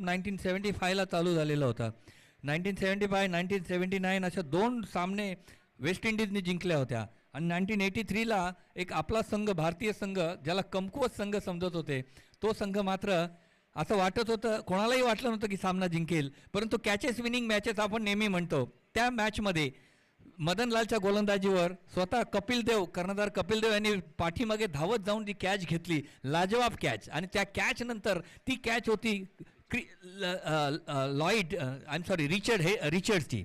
1975ला चालू झालेला होता. 1975, 1979 अशा 2 सामने वेस्ट इंडिजने जिंकल्या होत्या आणि 1983ला एक आपला संघ, भारतीय संघ, ज्याला कमकुवत संघ समजत होते, तो संघ मात्र असं वाटत होतं, कोणालाही वाटलं नव्हतं की सामना जिंकेल, परंतु कॅचेस विनिंग मॅचेस आपण नेहमी म्हणतो, त्या मॅचमध्ये मदनलालच्या गोलंदाजीवर स्वतः कपिल देव, कर्णधार कपिल देव यांनी पाठीमागे धावत जाऊन ती कॅच घेतली, लाजवाब कॅच. आणि त्या कॅच नंतर ती कॅच होती लॉईड रिचर्ड्सची,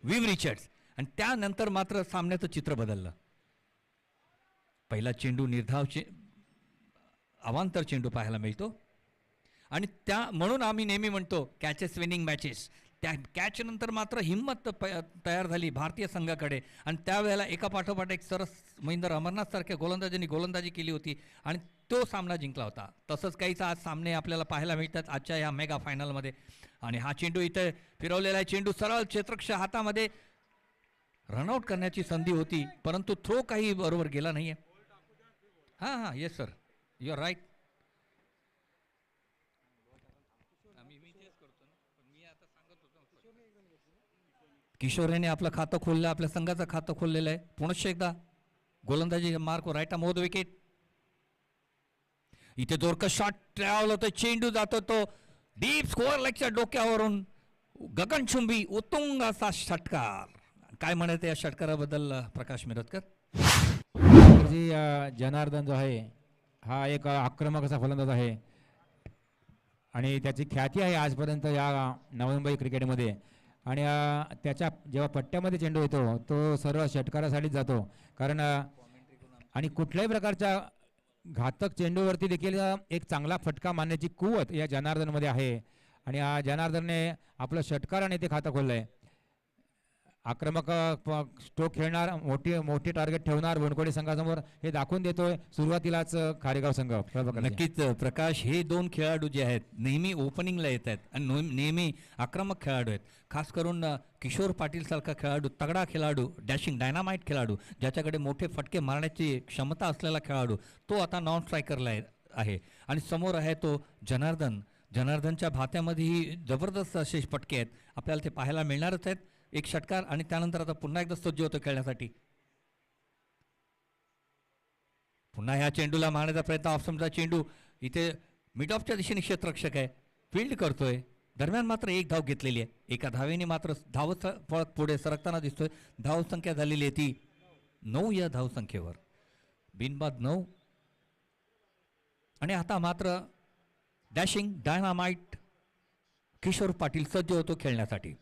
विव रिचर्ड्स. आणि त्यानंतर मात्र सामन्याचं चित्र बदललं. पहिला चेंडू निर्धाव अवांतर चेंडू पाहायला मिळतो आणि म्हणून आम्ही नेहमी म्हणतो कॅचेस विनिंग मॅचेस. त्या कॅच नंतर मात्र हिंमत तयार झाली भारतीय संघाकडे आणि त्यावेळेला एका पाठोपाठ एक सरस महेंद्र अमरनाथ सारख्या गोलंदाजांनी गोलंदाजी केली होती आणि तो सामना जिंकला होता. तसंच काहीच आज सामने आपल्याला पाहायला मिळतात आजच्या या मेगा फायनलमध्ये. आणि हा चेंडू इथे फिरवलेला चेंडू सरळ क्षेत्ररक्षक हातामध्ये, रनआउट करण्याची संधी होती परंतु थ्रो काही बरोबर गेला नाहीये. हां yes sir, you are right. किशोरेने आपलं खातं खोललं, आपल्या संघाचं खातं खोललेलं आहे. पुनश्च एकदा गोलंदाजी मार्क राईट मोद विकेट. इथे जोरकस शॉट ट्रॅव्हल होतो, चेंडू जातो तो डीप स्कोअर लेगच्या डोक्यावरून, गगनचुंबी उत्तुंग असा षटकार. काय म्हणायचं या षटकाराबद्दल प्रकाश मिरजकर? जनार्दन जो आहे हा एक आक्रमक असा फलंदाज आहे आणि त्याची ख्याती आहे आजपर्यंत या नवी मुंबई क्रिकेटमध्ये. आणि त्याच्या जेव्हा पट्ट्यामध्ये चेंडू येतो तो सर्व षटकारासाठीच जातो, कारण आणि कुठल्याही प्रकारच्या घातक चेंडूवरती देखील एक चांगला फटका मारण्याची कुवत या जनार्दनमध्ये आहे. आणि जनार्दनने आपलं षटकाराने ते खातं खोललं आहे. आक्रमक स्ट्रोक खेळणार, मोठी टार्गेट ठेवणार बनकोडे संघासमोर, हे दाखवून देतोय सुरुवातीलाच खारेगाव संघ. नक्कीच प्रकाश, हे 2 खेळाडू जे आहेत नेहमी ओपनिंगला येत आहेत आणि नेहमी आक्रमक खेळाडू आहेत. खास करून किशोर पाटील सारखा खेळाडू, तगडा खेळाडू, डॅशिंग डायनामाइट खेळाडू, ज्याच्याकडे मोठे फटके मारण्याची क्षमता असलेला खेळाडू, तो आता नॉन स्ट्रायकरला आहे. आणि समोर आहे तो जनार्दन. जनार्दनच्या भात्यामध्येही जबरदस्त असे फटके आहेत, आपल्याला ते पाहायला मिळणारच आहेत. एक षटकार आणि त्यानंतर आता पुन्हा एकदा सज्ज होतो खेळण्यासाठी. पुन्हा ह्या चेंडूला मारण्याचा प्रयत्न, ऑफस्टंपचा चेंडू, इथे मिड ऑफच्या दिशेने क्षेत्ररक्षक आहे, फील्ड करतोय. दरम्यान मात्र 1 धाव घेतलेली आहे. एका धावेने मात्र धावत फळक पुढे सरकताना दिसतोय. धावसंख्या झालेली आहे ती 9 या धावसंख्येवर, बिनबाद 9. आणि आता मात्र डॅशिंग डायनामाइट किशोर पाटील सज्ज होतो खेळण्यासाठी.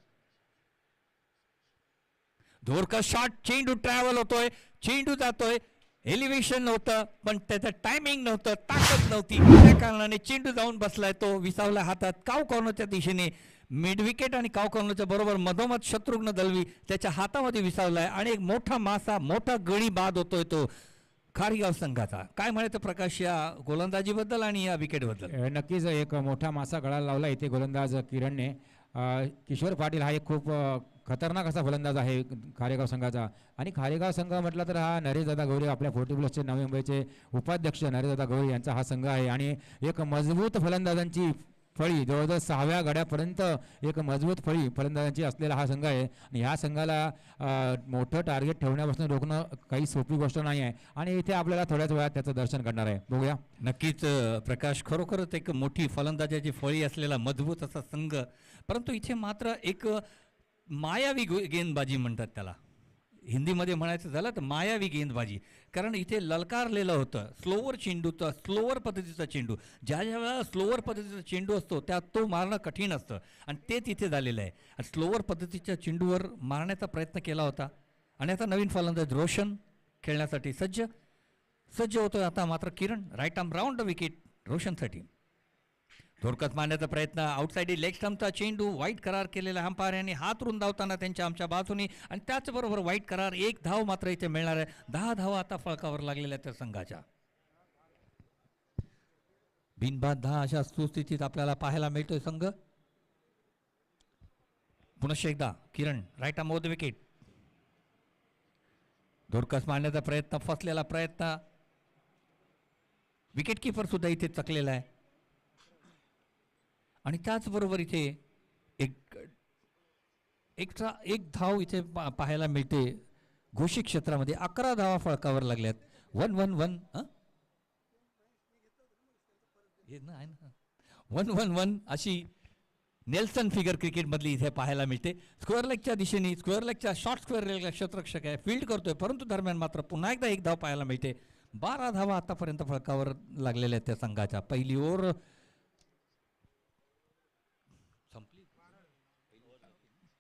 जोरकस शॉट, चेंडू ट्रॅव्हल होतोय, चेंडू जातोय, एलिव्हेशन नव्हतं पण त्याचं टायमिंग नव्हतं, ताकद नव्हती, त्या कारणाने चेंडू जाऊन बसलाय तो विसावला हातात. काव कॉर्नरच्या दिशेने मिड विकेट आणि काव कॉर्नरच्या बरोबर मधोमध शत्रुघ्न दलवी त्याच्या हातामध्ये विसावलाय आणि एक मोठा मासा, मोठा गडी बाद होतोय तो खारेगाव संघाचा. काय म्हणायचं प्रकाश या गोलंदाजीबद्दल आणि या विकेटबद्दल? नक्कीच एक मोठा मासा गळाला लावला इथे गोलंदाज किरणने. किशोर पाटील हा एक खूप खतरनाक असा फलंदाज आहे खारेगाव संघाचा. आणि खारेगाव संघ म्हटलं तर हा नरेशदादा गौरी, आपल्या 40+ नवी मुंबईचे उपाध्यक्ष नरेशदादा गौरी यांचा हा संघ आहे. आणि एक मजबूत फलंदाजांची फळी, जवळजवळ 6व्या गड्यापर्यंत एक मजबूत फळी फलंदाजांची असलेला हा संघ आहे. आणि ह्या संघाला मोठं टार्गेट ठेवण्यापासून रोखणं काही सोपी गोष्ट नाही आहे. आणि इथे आपल्याला थोड्याच वेळात त्याचं दर्शन करणार आहे, बघूया. नक्कीच प्रकाश, खरोखरच एक मोठी फलंदाजाची फळी असलेला मजबूत असा संघ. परंतु इथे मात्र एक मायावी गेंदबाजी म्हणतात त्याला, हिंदीमध्ये म्हणायचं झालं तर मायावी गेंदबाजी. कारण इथे ललकारलेलं होतं स्लोवर चेंडूचं, स्लोवर पद्धतीचा चेंडू. ज्या वेळेला स्लोवर पद्धतीचा चेंडू असतो त्यात तो मारणं कठीण असतं आणि ते तिथे झालेलं आहे. स्लोवर पद्धतीच्या चेंडूवर मारण्याचा प्रयत्न केला होता. आणि आता नवीन फलंदाज रोशन खेळण्यासाठी सज्ज होतोय. आता मात्र Kiran, right arm round the wicket रोशनसाठी. थोडक्यात मारण्याचा प्रयत्न, आउटसाइड लेग स्टंपचा चेंडू, वाईट करार केलेला अंपायर यांनी हात रुंदावताना त्यांच्या आमच्या बाजूनी. आणि त्याचबरोबर वाईट करार, 1 धाव मात्र इथे मिळणार आहे. 10 धावा आता फळकावर लागलेल्या त्या संघाच्या. बिनबाद 10 अशा सुस्थितीत आपल्याला पाहायला मिळतोय संघ. पुनश्च एकदा Kiran, right arm over the wicket. धोडकस मारण्याचा प्रयत्न, फसलेला प्रयत्न, विकेट किपर सुद्धा इथे चकलेला आहे. आणि त्याचबरोबर इथे एक एक्स्ट्रा एक धाव इथे पाहायला मिळते. घोषित क्षेत्रामध्ये 11 धावा फळकावर लागल्यात. 1-1-1 1-1-1 अशी नेल्सन फिगर क्रिकेटमधली इथे पाहायला मिळते. स्क्वेअर लेगच्या दिशेने स्क्वेअर लेगच्या शॉर्ट स्क्वेअर लेगला क्षेत्ररक्षक आहे, फील्ड करतोय, परंतु दरम्यान मात्र पुन्हा एकदा एक धाव पाहायला मिळते. 12 धावा आतापर्यंत फळकावर लागलेल्या आहेत त्या संघाच्या. पहिली ओव्हर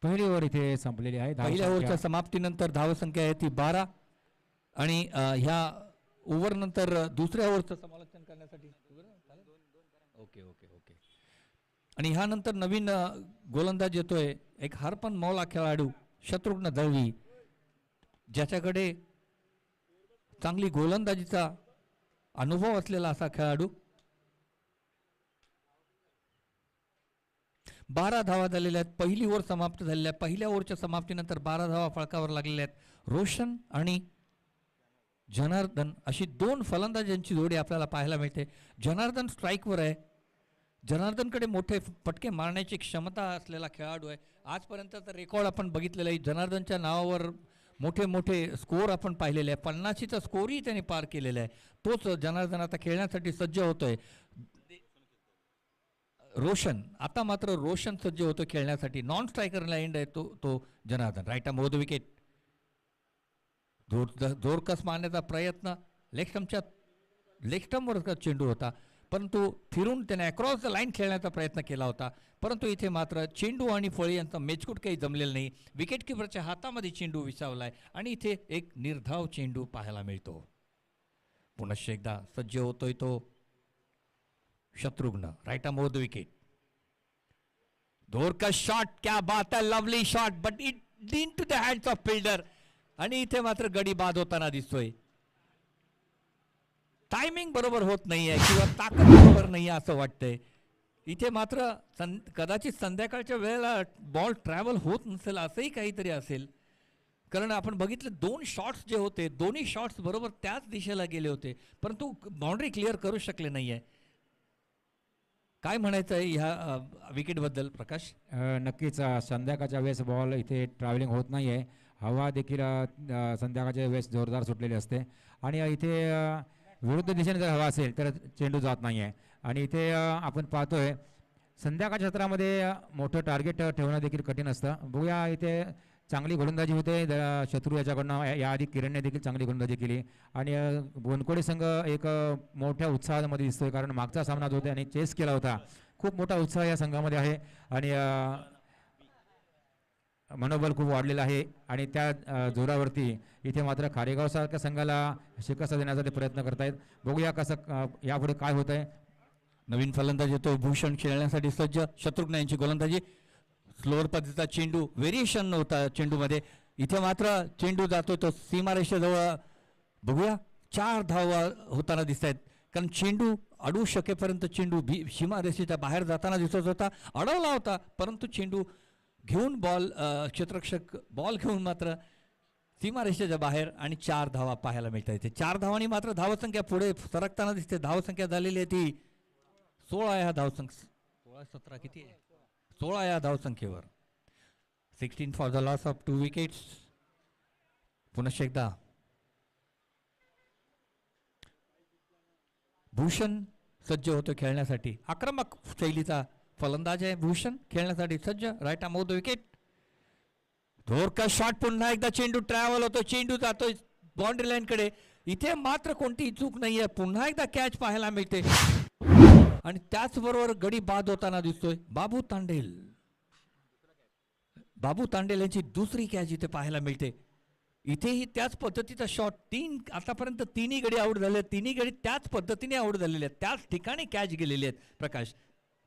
पहिली ओव्हर इथे संपलेली आहे. पहिल्या ओव्हरच्या समाप्तीनंतर धावसंख्या आहे ती 12 आणि ह्या ओव्हर नंतर दुसऱ्या ओव्हरचं समालोचन करण्यासाठी ओके ओके ओके आणि ह्यानंतर नवीन गोलंदाज येतोय, एक हरपन मौला खेळाडू शत्रुघ्न दळवी, ज्याच्याकडे चांगली गोलंदाजीचा अनुभव असलेला असा खेळाडू. 12 धावा झालेल्या आहेत. पहिली ओव्हर समाप्त झालेल्या आहे. पहिल्या ओव्हरच्या समाप्तीनंतर 12 धावा फळकावर लागलेल्या आहेत. रोशन आणि जनार्दन अशी दोन फलंदाजांची जोडी आपल्याला पाहायला मिळते. जनार्दन स्ट्राईकवर आहे. जनार्दनकडे मोठे फटके मारण्याची क्षमता असलेला खेळाडू आहे. आजपर्यंतचा रेकॉर्ड आपण बघितलेला आहे. जनार्दनच्या नावावर मोठे मोठे स्कोअर आपण पाहिलेले आहे. 50चा स्कोअरही त्याने पार केलेला आहे. तोच जनार्दन आता खेळण्यासाठी सज्ज होतोय. रोशन आता मात्र रोशन सज्ज होतो खेळण्यासाठी. नॉन स्ट्रायकरला एंड आहे तो Janardan. Right arm over the wicket. जोरकस मारण्याचा प्रयत्न लेग स्टंपवर चेंडू होता, परंतु फिरून त्याने अक्रॉस द लाईन खेळण्याचा प्रयत्न केला होता, परंतु इथे मात्र चेंडू आणि फळी यांचा मेचकूट काही जमलेलं नाही. विकेट किपरच्या हातामध्ये चेंडू विसावलाय आणि इथे एक निर्धाव चेंडू पाहायला मिळतो. पुनश्च एकदा सज्ज होतोय तो Shatrughan. Right arm over the wicket. जोरकस शॉट, क्या बात है, lovely shot, but it into the hands of fielder आणि इथे मात्र गडी बाद होताना दिसतोय. टायमिंग बरोबर होत नाहीये किंवा ताकद बरोबर नाहीये असं वाटतंय. इथे मात्र कदाचित संध्याकाळच्या वेळेला बॉल ट्रॅव्हल होत नसेल, असंही काहीतरी असेल, कारण आपण बघितलं 2 शॉट्स जे होते दोन्ही शॉट्स बरोबर त्याच दिशेला गेले होते, परंतु बाउंड्री क्लिअर करू शकले नाहीये. काय म्हणायचं आहे ह्या विकेटबद्दल प्रकाश? नक्कीच संध्याकाळच्या वेळेस बॉल इथे ट्रॅव्हलिंग होत नाही आहे. हवा देखील संध्याकाळच्या वेळेस जोरदार सुटलेली असते आणि इथे विरुद्ध दिशेने जर हवा असेल तर चेंडू जात नाही आहे. आणि इथे आपण पाहतोय संध्याकाळच्या क्षेत्रामध्ये मोठं टार्गेट ठेवणं देखील कठीण असतं. बघूया इथे चांगली गोलंदाजी होते शत्रू याच्याकडनं. याआधी किरणने देखील चांगली गोलंदाजी केली आणि बोनकोडे संघ एक मोठ्या उत्साहामध्ये दिसतोय, कारण मागचा सामना जो त्याने चेस केला होता, खूप मोठा उत्साह या संघामध्ये आहे आणि मनोबल खूप वाढलेलं आहे. आणि त्या जोरावरती इथे मात्र खारेगावसारख्या संघाला शिकस्त देण्याचा ते प्रयत्न करतायत. बघूया कसं यापुढे काय होत आहे. नवीन फलंदाज येतो भूषण खेळण्यासाठी सज्ज. शत्रुघ्न यांची गोलंदाजी. स्लोअर पद्धतीचा चेंडू, व्हेरिएशन होता चेंडूमध्ये. इथे मात्र चेंडू जातो तो सीमारेषेजवळ. बघूया 4 धावा होताना दिसत आहेत, कारण चेंडू अडवू शकेपर्यंत चेंडू सीमारेषेच्या बाहेर जाताना दिसत होता. अडवला होता, परंतु चेंडू घेऊन क्षेत्ररक्षक बॉल घेऊन मात्र सीमारेषेच्या बाहेर आणि 4 धावा पाहायला मिळतात. इथे 4 धावांनी मात्र धावसंख्या पुढे सरकताना दिसते. धावसंख्या झालेली आहे ती 16 ह्या धावसंख्या 16-17 किती आहे 16 या धावसंख्येवर. 16 for the loss of 2 wickets. पुनश्च एकदा भूषण सज्ज होतो खेळण्यासाठी. आक्रमक शैलीचा फलंदाज आहे भूषण, खेळण्यासाठी सज्ज. Right arm over the wicket. जोरकस शॉट, पुन्हा एकदा चेंडू ट्रॅव्हल होतो, चेंडू जातोय बाउंड्री लाईन कडे. इथे मात्र कोणतीही चूक नाहीये. पुन्हा एकदा कॅच पाहायला मिळते आणि त्याचबरोबर गडी बाद होताना दिसतोय बाबू तांडेल यांची दुसरी कॅच इथे पाहायला मिळते. इथेही त्याच पद्धतीचा शॉट. आतापर्यंत तिन्ही गडी आऊट झाले. तिन्ही गडी त्याच पद्धतीने आऊट झालेले आहेत, त्याच ठिकाणी कॅच गेलेले आहेत. प्रकाश,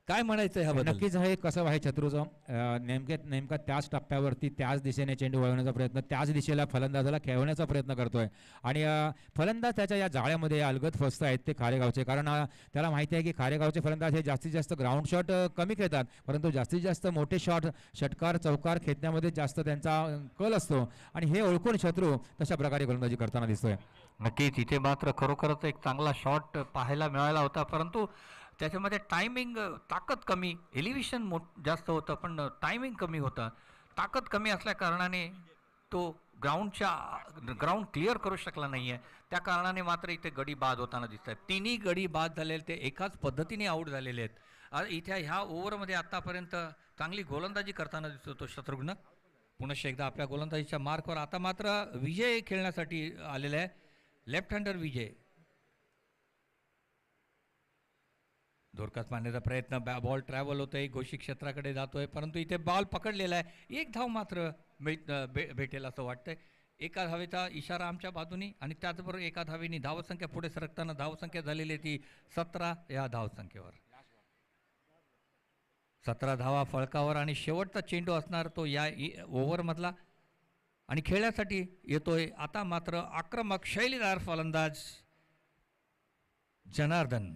काय म्हणायचं ह्याबद्दल? नक्कीच हे कसं आहे शत्रूचं नेमका त्याच टप्प्यावरती त्याच दिशेने चेंडू वळवण्याचा प्रयत्न, त्याच दिशेला फलंदाजाला खेळवण्याचा प्रयत्न करतोय आणि फलंदाज त्याच्या या जाळ्यामध्ये अलगद फसत आहेत ते खारेगावचे. कारण त्याला माहिती आहे की खारेगावचे फलंदाज हे जास्तीत जास्त ग्राउंड शॉट कमी खेळतात, परंतु जास्तीत जास्त मोठे शॉट षटकार चौकार खेचण्यामध्ये जास्त त्यांचा कल असतो आणि हे ओळखून शत्रू तशा प्रकारे गोलंदाजी करताना दिसतोय. नक्कीच इथे मात्र खरोखरच एक चांगला शॉट पाहायला मिळाला होता, परंतु त्याच्यामध्ये टायमिंग ताकद कमी, एलिव्हेशन जास्त होतं पण टायमिंग कमी होतं. ताकद कमी असल्या कारणाने तो ग्राउंड क्लिअर करू शकला नाही आहे. त्या कारणाने मात्र इथे गडी बाद होताना दिसत आहेत. तिन्ही गडी बाद झालेले ते एकाच पद्धतीने आऊट झालेले आहेत. इथे ह्या ओव्हरमध्ये आत्तापर्यंत चांगली गोलंदाजी करताना दिसतो तो शत्रुघ्न. पुनश्च एकदा आपल्या गोलंदाजीच्या मार्कवर आता मात्र विजय खेळण्यासाठी आलेला आहे. लेफ्ट हँडर विजय. धोरकास मारण्याचा प्रयत्न, बॉल ट्रॅव्हल होतोय, घोषी क्षेत्राकडे जातोय, परंतु इथे बॉल पकडलेला आहे. एक धाव मात्र भेटेल असं वाटतंय. एका धावेचा इशारा आमच्या बाजूनी आणि त्याचबरोबर एका धावेनी धावसंख्या पुढे सरकताना धावसंख्या झालेली ती 17 या धावसंख्येवर. 17 धावा फळकावर आणि शेवटचा चेंडू असणार तो या ओव्हरमधला आणि खेळण्यासाठी येतोय आता मात्र आक्रमक शैलीदार फलंदाज जनार्दन.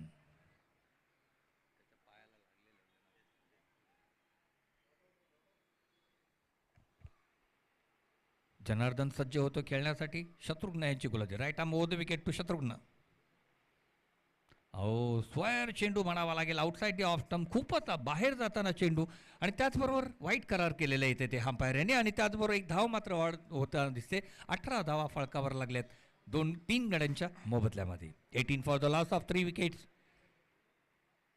जनार्दन सज्ज होतो खेळण्यासाठी. शत्रुघ्न यांची गोलंदाजी. Right arm over the wicket to Shatrughna. Square चेंडू म्हणावा लागेल. आउटसाइड द ऑफ स्टंप, खूपच बाहेर जाताना चेंडू आणि त्याचबरोबर वाईट करार केलेला इथे ते अंपायर यांनी आणि त्याचबरोबर एक धाव मात्र वाढ होताना दिसते. 18 धावा फळकावर लागल्यात 2-3 गड्यांच्या मोबदल्यामध्ये. 18 for the loss of 3 wickets.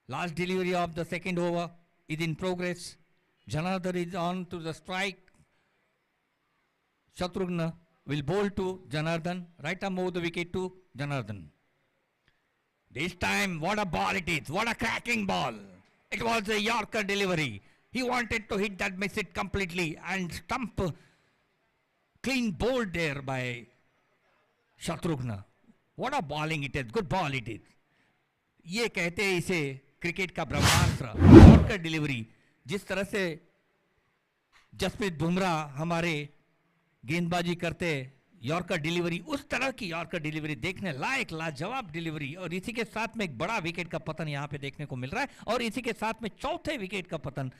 Last delivery of the second over is in progress. Janardan is on to the strike. Shatrugna will bowl to Janardhan. Right arm over the wicket to Janardhan. This time, what a ball it is. What a cracking ball. It was a Yorker delivery. He wanted to hit that, miss it completely and stump. Clean bowled there by Shatrugna. What a bowling it is. Good ball it is. ये कहते हैं इसे cricket का ब्रह्मास्त्र. Yorker delivery. जिस तरह से जसप्रीत बुमराह हमारे गेंदबाजी करते यॉर्कर डिलीवरी, उस तरह की यॉर्कर डिलीवरी देखने लायक लाजवाब डिलीवरी. और इसी के साथ में एक बड़ा विकेट का पतन यहां पे देखने को मिल रहा है और इसी के साथ में चौथे विकेट का पतन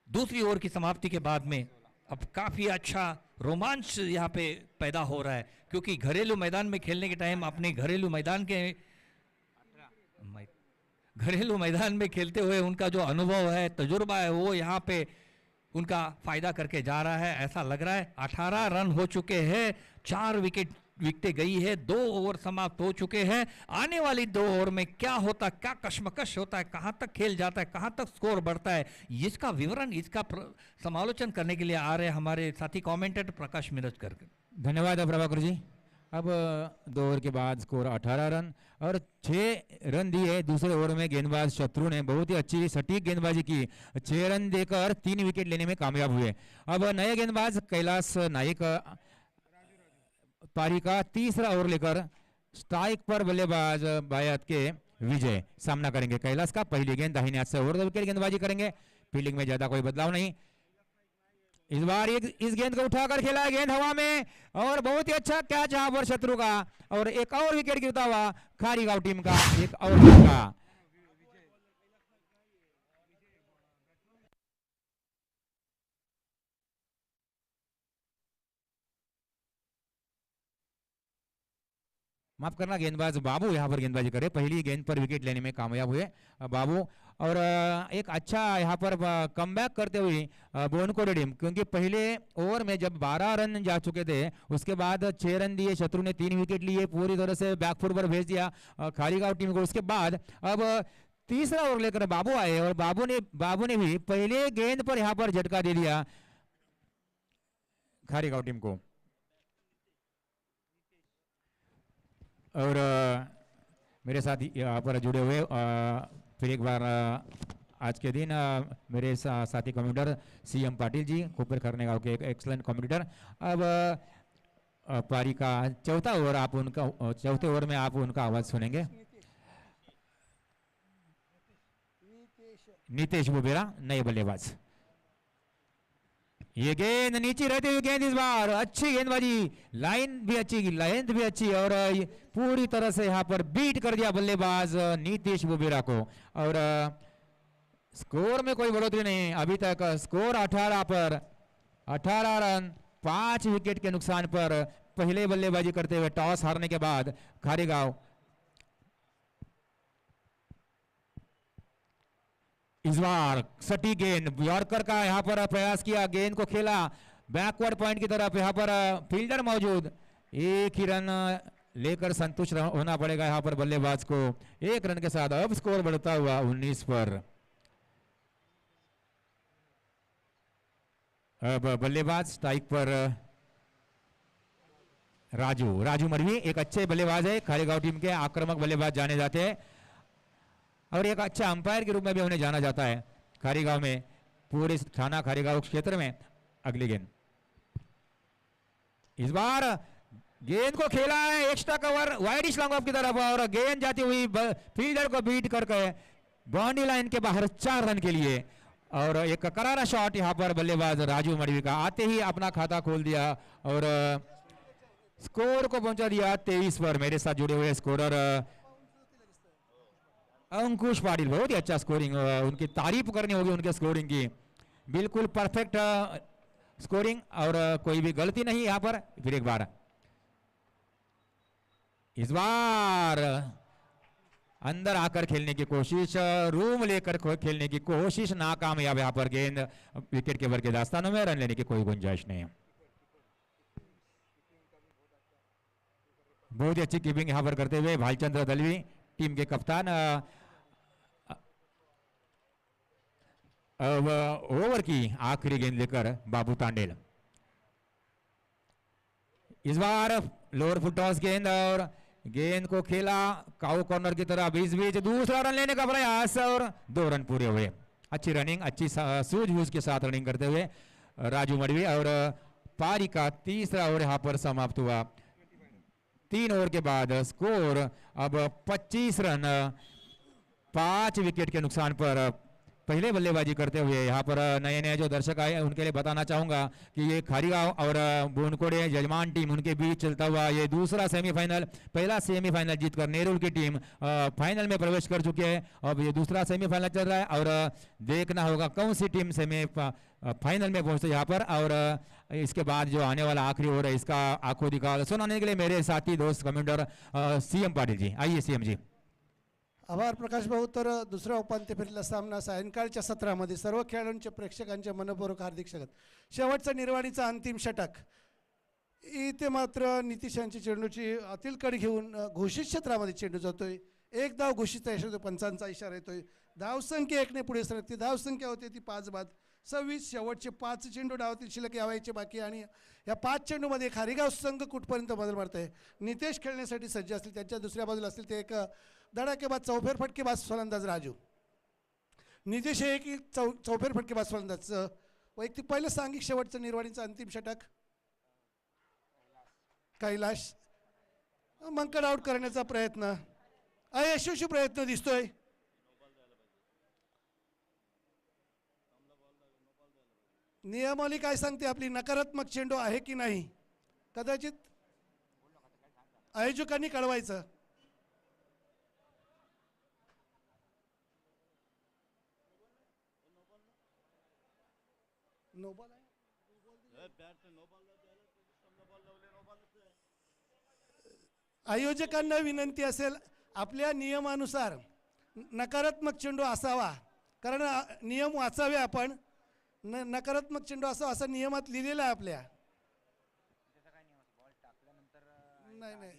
दूसरी ओवर की समाप्ति के बाद में. अब काफी अच्छा रोमांच यहां पे पैदा हो रहा है क्योंकि घरेलू मैदान में खेलने के टाइम अपने घरेलू मैदान में खेलते हुए उनका जो अनुभव है, तजुर्बा है, वो यहाँ पे उनका फायदा करके जा रहा है ऐसा लग रहा है. 18 रन हो चुके हैं, 4 विकेटें गई है, 2 ओवर समाप्त हो चुके हैं. आने वाली 2 ओवर में क्या होता, क्या कश्मकश होता है, कहां तक खेल जाता है, कहां तक स्कोर बढ़ता है, इसका विवरण, इसका समालोचन करने के लिए आ रहे हमारे साथी कमेंटेटर प्रकाश मिरजकर. धन्यवाद प्रभाकर जी. अब 2 ओवर के बाद स्कोर 18 रन और 6 रन दिए दूसरे ओवर में. गेंदबाज शत्रु ने बहुत ही अच्छी सटीक गेंदबाजी की. 6 रन देकर 3 विकेट लेने में कामयाब हुए. अब नए गेंदबाज कैलाश नाइक पारी का तीसरा ओवर लेकर स्ट्राइक पर बल्लेबाज बायत के विजय सामना करेंगे. कैलाश का पहली गेंद दाहिने हाथ से ओवर द विकेट गेंदबाजी करेंगे. फील्डिंग में ज्यादा कोई बदलाव नहीं. इस बार इस गेंद को उठाकर खेला है, गेंद हवा में और बहुत ही अच्छा कैच यहां पर शत्रु का. और एक और विकेट गिरता हुआ खारीगांव टीम का एक और का. माफ करना, गेंदबाज बाबू यहां पर गेंदबाजी करे. पहली गेंद पर विकेट लेने में कामयाब हुए बाबू. और एक अच्छा यहाँ पर कमबैक करते हुए बोनकोड़े टीम, क्योंकि पहले ओवर में जब 12 रन जा चुके थे उसके बाद 6 रन दिए, शत्रु ने 3 विकेट लिए, पूरी तरह से बैकफुट पर भेज दिया खारीगांव टीम को. उसके बाद अब तीसरा ओवर लेकर बाबू आए और बाबू ने भी पहले गेंद पर यहाँ पर झटका दे दिया खारीगांव टीम को. और मेरे साथ यहाँ पर जुड़े हुए फिर एक बार आज के दिन मेरे साथी कमेंटेटर सीएम पाटिल जी, कोपर खरनेगांव के एक एक्सलेंट कमेंटेटर. अब पारी का चौथे ओवर में आप उनका आवाज सुनेंगे. नीतेश बुबेरा नए बल्लेबाज. ये गेंद नीचे रहते हुए गेंद इस बार अच्छी गेंदबाजी, लाइन भी अच्छी, लेंथ भी अच्छी और पूरी तरह से यहाँ पर बीट कर दिया बल्लेबाज नीतीश बुबेरा को. और स्कोर में कोई बढ़ोतरी नहीं. अभी तक स्कोर 18 पर 18 रन 5 विकेट के नुकसान पर. पहले बल्लेबाजी करते हुए टॉस हारने के बाद खारीगांव इस बार सटी गेंद, यॉर्कर का यहाँ पर प्रयास किया, गेंद को खेला बैकवर्ड पॉइंट की तरफ, यहाँ पर फील्डर मौजूद, एक ही रन लेकर संतुष्ट होना पड़ेगा यहाँ पर बल्लेबाज को। एक रन के साथ अब स्कोर बढ़ता हुआ 19 पर। अब बल्लेबाज स्ट्राइक पर राजू मरवी, एक अच्छे बल्लेबाज है, खालीगांव टीम के आक्रामक बल्लेबाज जाने जाते हैं और एक अच्छा अंपायर के रूप में भी उन्हें जाना जाता है खारीगांव में, पूरे थाना खारीगांव क्षेत्र में। अगली गेंद, इस बार गेंद को खेला है extra cover widish long off की तरफ और गेंद जाती हुई फील्डर को बीट करके बाउंड्री लाइन के बाहर 4 रन के लिए। और एक करारा शॉट यहाँ पर बल्लेबाज राजू मड़वी का, आते ही अपना खाता खोल दिया और स्कोर को पहुंचा दिया 23 पर। मेरे साथ जुड़े हुए स्कोरर अंकुश पाटिल, बहुत ही अच्छा स्कोरिंग, उनकी तारीफ करनी होगी उनके स्कोरिंग की, बिल्कुल परफेक्ट स्कोरिंग और कोई भी गलती नहीं यहाँ पर। फिर एक बार, इस बार अंदर आकर खेलने की कोशिश, रूम लेकर खेलने की कोशिश, नाकामयाब यहाँ पर गेंद विकेट कीपर के दास्तानों में, रन लेने की कोई गुंजाइश नहीं है। बहुत ही अच्छी कीपिंग यहाँ पर करते हुए भालचंद्र दलवी टीम के कप्तान। अब ओवर की आखिरी गेंद लेकर बाबू तांडेल, इस बार लोअर फुट टॉस गेंद और गेंद को खेला काउ कॉर्नर की तरह, बीच बीच दूसरा रन लेने का प्रयास और 2 रन पूरे हुए। अच्छी रनिंग, अच्छी सूझबूझ के साथ रनिंग करते हुए राजू मड़वी और पारी का तीसरा ओवर यहाँ पर समाप्त हुआ। 3 ओवर के बाद स्कोर अब 25 रन 5 विकेट के नुकसान पर। पहले बल्लेबाजी करते हुए यहाँ पर नए नए जो दर्शक आए उनके लिए बताना चाहूंगा कि ये खारीगांव और बोनकोड़े यजमान टीम उनके बीच चलता हुआ ये दूसरा सेमीफाइनल, पहला सेमीफाइनल जीतकर नेरुल की टीम फाइनल में प्रवेश कर चुकी है। अब ये दूसरा सेमीफाइनल चल रहा है और देखना होगा कौन सी टीम फाइनल में पहुंचते यहाँ पर। और इसके बाद जो आने वाला आखिरी ओवर है इसका आंखों दिखा सुनाने के लिए मेरे साथी दोस्त कमेंटर सीएम पाटिल जी, आइए सीएम जी। आभार प्रकाश भाऊ। तर दुसऱ्या उपांत्य फेरीला सामना सायंकाळच्या सत्रामध्ये सर्व खेळाडूंच्या प्रेक्षकांच्या मनपूर्वक हार्दिक स्वागत। शेवटचा निर्वाणीचा अंतिम षटक, इथे मात्र नितीश यांची चेंडूची आतील कडी घेऊन घोषित क्षेत्रामध्ये चेंडू जातोय, एक धाव घोषित यशस्वी, पंचांचा इशारा येतोय, धावसंख्या 1 ने पुढे सरकते, धावसंख्या होते ती 5 बाद 26, शेवटचे 5 चेंडू डावातील शिल्लक यावायचे बाकी आणि या 5 चेंडूमध्ये खारीगाव संघ कुठपर्यंत बदल मारत आहे। नितेश खेळण्यासाठी सज्ज असतील, त्यांच्या दुसऱ्या बाजूला असतील ते एक धडाकेबाज चौफेर फटकेबाज फलंदाज राजू, नितेश हे की चौफेर फटकेबाज फलंदाज वैयक्तिक पहिलं सांघिक शेवटचं निर्वाणीचं अंतिम षटक, कैलाश मंकड आउट करण्याचा प्रयत्न, अयशस्वी प्रयत्न दिसतोय। नियमावली काय सांगते आपली, नकारात्मक चेंडू आहे की नाही, कदाचित आयोजकांनी कळवायचं। आयोजकांना विनंती असेल आपल्या नियमानुसार नकारात्मक चेंडू असावा, कारण नियम वाचावे आपण, नकारात्मक चेंडू असावा असं नियमात लिहिलेलं आहे आपल्या। नाही नाही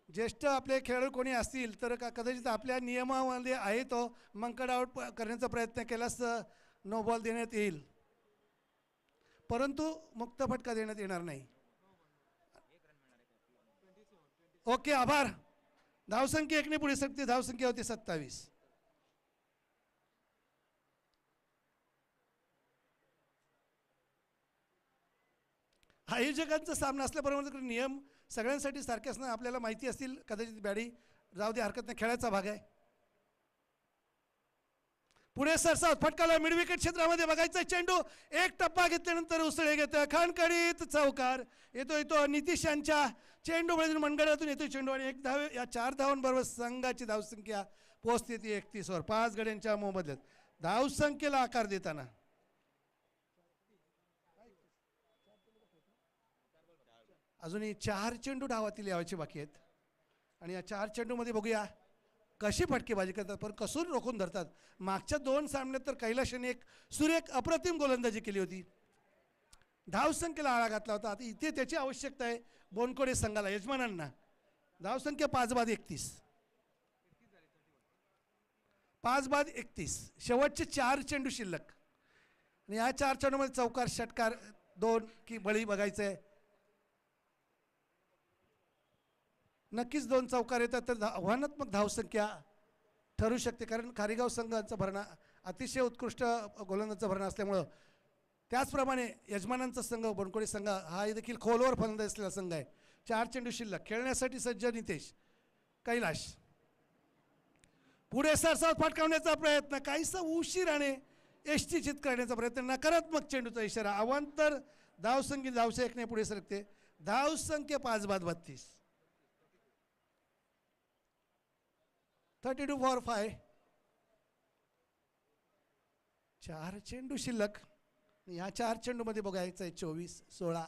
ज्येष्ठ आपले खेळाडू कोणी असतील तर कदाचित आपल्या नियमामध्ये आहे तो मंकड आउट करण्याचा प्रयत्न केल्यास नो बॉल देण्यात येईल, परंतु मुक्त फटका देण्यात येणार नाही। ओके आभार। धावसंख्या 1 ने पुढे सरकते, धावसंख्या होती 27। आयोजकांचा सामना असल्याबरोबर नियम सगळ्यांसाठी सारखे असणं आपल्याला माहिती असतील, कदाचित बॅडी जाऊ दे हरकत नाही, खेळायचा भाग आहे। पुढे सरसावत फटकाला मिड विकेट क्षेत्रामध्ये बघायचा चेंडू, एक टप्पा घेतल्यानंतर उसळे घेतोय, खानकडीत चौकार येतो नितीश यांच्या चेंडू बळीतून मनगडातून येतोय चेंडू आणि 1 धाव, या 4 धावांबरोबर संघाची धावसंख्या पोहोचते ती 31 वर। 5 गड्यांच्या मोबदल्यात धावसंख्येला आकार देताना अजूनही 4 चेंडू डावातील यावायचे बाकी आहेत आणि या 4 चेंडूमध्ये बघूया कशी फटकेबाजी करतात पण कसून रोखून धरतात. मागच्या 2 सामन्यात तर कैलाशाने एक सुरेख अप्रतिम गोलंदाजी केली होती, धावसंख्येला आळा घातला होता. आता इथे त्याची आवश्यकता आहे बोनकोडे संघाला, यजमानांना. धावसंख्या 5/31, 5/31. शेवटचे 4 चेंडू शिल्लक आणि या 4 चेंडूमध्ये चौकार, षटकार, 2 की बळी बघायचं आहे. नक्कीच 2 चौकार येतात तर आव्हानात्मक धावसंख्या ठरू शकते, कारण खारीगाव संघाचा भरणा अतिशय उत्कृष्ट गोलंदाजाचा भरणा असल्यामुळं. त्याचप्रमाणे यजमानांचा संघ बनकोडे संघ हा देखील खोलवर फलंदाज असलेला संघ आहे. 4 चेंडू शिल्लक, खेळण्यासाठी सज्ज नितेश. कैलाश पुढे सरसावत फटकावण्याचा प्रयत्न, काहीसा उशिराने यष्टीचित करण्याचा प्रयत्न, नकारात्मक चेंडूचा इशारा. अवांतर धावसंख्या धावसे एकने पुढे सरकते. धावसंख्या 5/32, 32 for 5. 4 चेंडू शिल्लक. या 4 चेंडूमध्ये बघायचं आहे 24, 16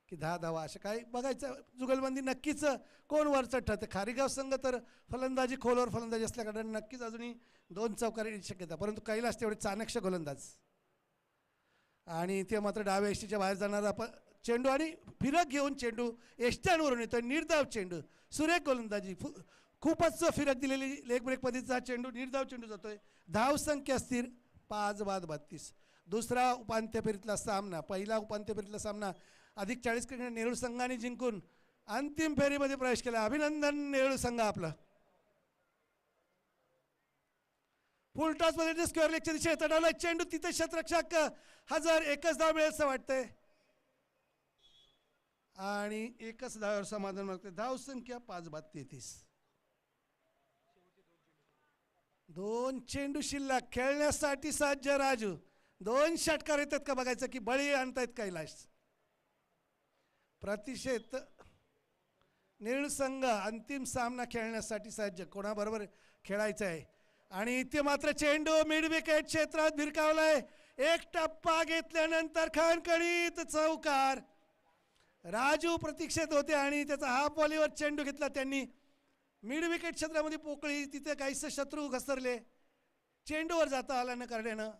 की 10 धावा, असं काही बघायचं. जुगलबंदी नक्कीच कोण वरचढ ठरते. खारीगाव संघ तर फलंदाजी खोलवर फलंदाजी असल्याकडे नक्कीच अजूनही 2 चौकारी शक्यता, परंतु कैलास तेवढे चाणक्य गोलंदाज आणि ते मात्र डाव्या यष्टीच्या बाहेर जाणारा चेंडू आणि फिरक घेऊन चेंडू यष्ट्यांवरून येतो. निर्धाव चेंडू, सुरेख गोलंदाजी, खूपच फिरक दिलेली लेग ब्रेक पद्धतीचा चेंडू, निर्धाव चेंडू जातोय. धावसंख्या स्थिर 5/32. दुसरा उपांत्य फेरीतला सामना, पहिला उपांत्य फेरीतला सामना अधिक 40 क्रमांक नेहरू संघाने जिंकून अंतिम फेरीमध्ये प्रवेश केला. अभिनंदन नेहरू संघ आपला. फुल टॉस मध्ये स्क्वेअर लेगच्या दिशेने तडावला चेंडू, तिथे शतरक्षक हजार, एकच धाव मिळेल असं वाटतंय आणि एकच धावावर समाधान मागते. धावसंख्या 5/33. 2 चेंडू शिल्लक, खेळण्यासाठी सज्ज राजू. 2 षटकार येतात का बघायचं की बळी आणतायत कैलाश. प्रतिषेध नेहरू संघ अंतिम सामना खेळण्यासाठी सज्ज, कोणाबरोबर खेळायचं आहे. आणि इथे मात्र चेंडू मिड विकेट क्षेत्रात भिरकावलाय. एक टप्पा घेतल्यानंतर खणखणीत चौकार. राजू प्रतीक्षेत होते आणि त्याचा हाफ व्हॉलीवर चेंडू घेतला त्यांनी. मिड विकेट क्षेत्रामध्ये पोकळी, तिथे काहीसे शत्रू घसरले, चेंडूवर जाता आला न करण्यानं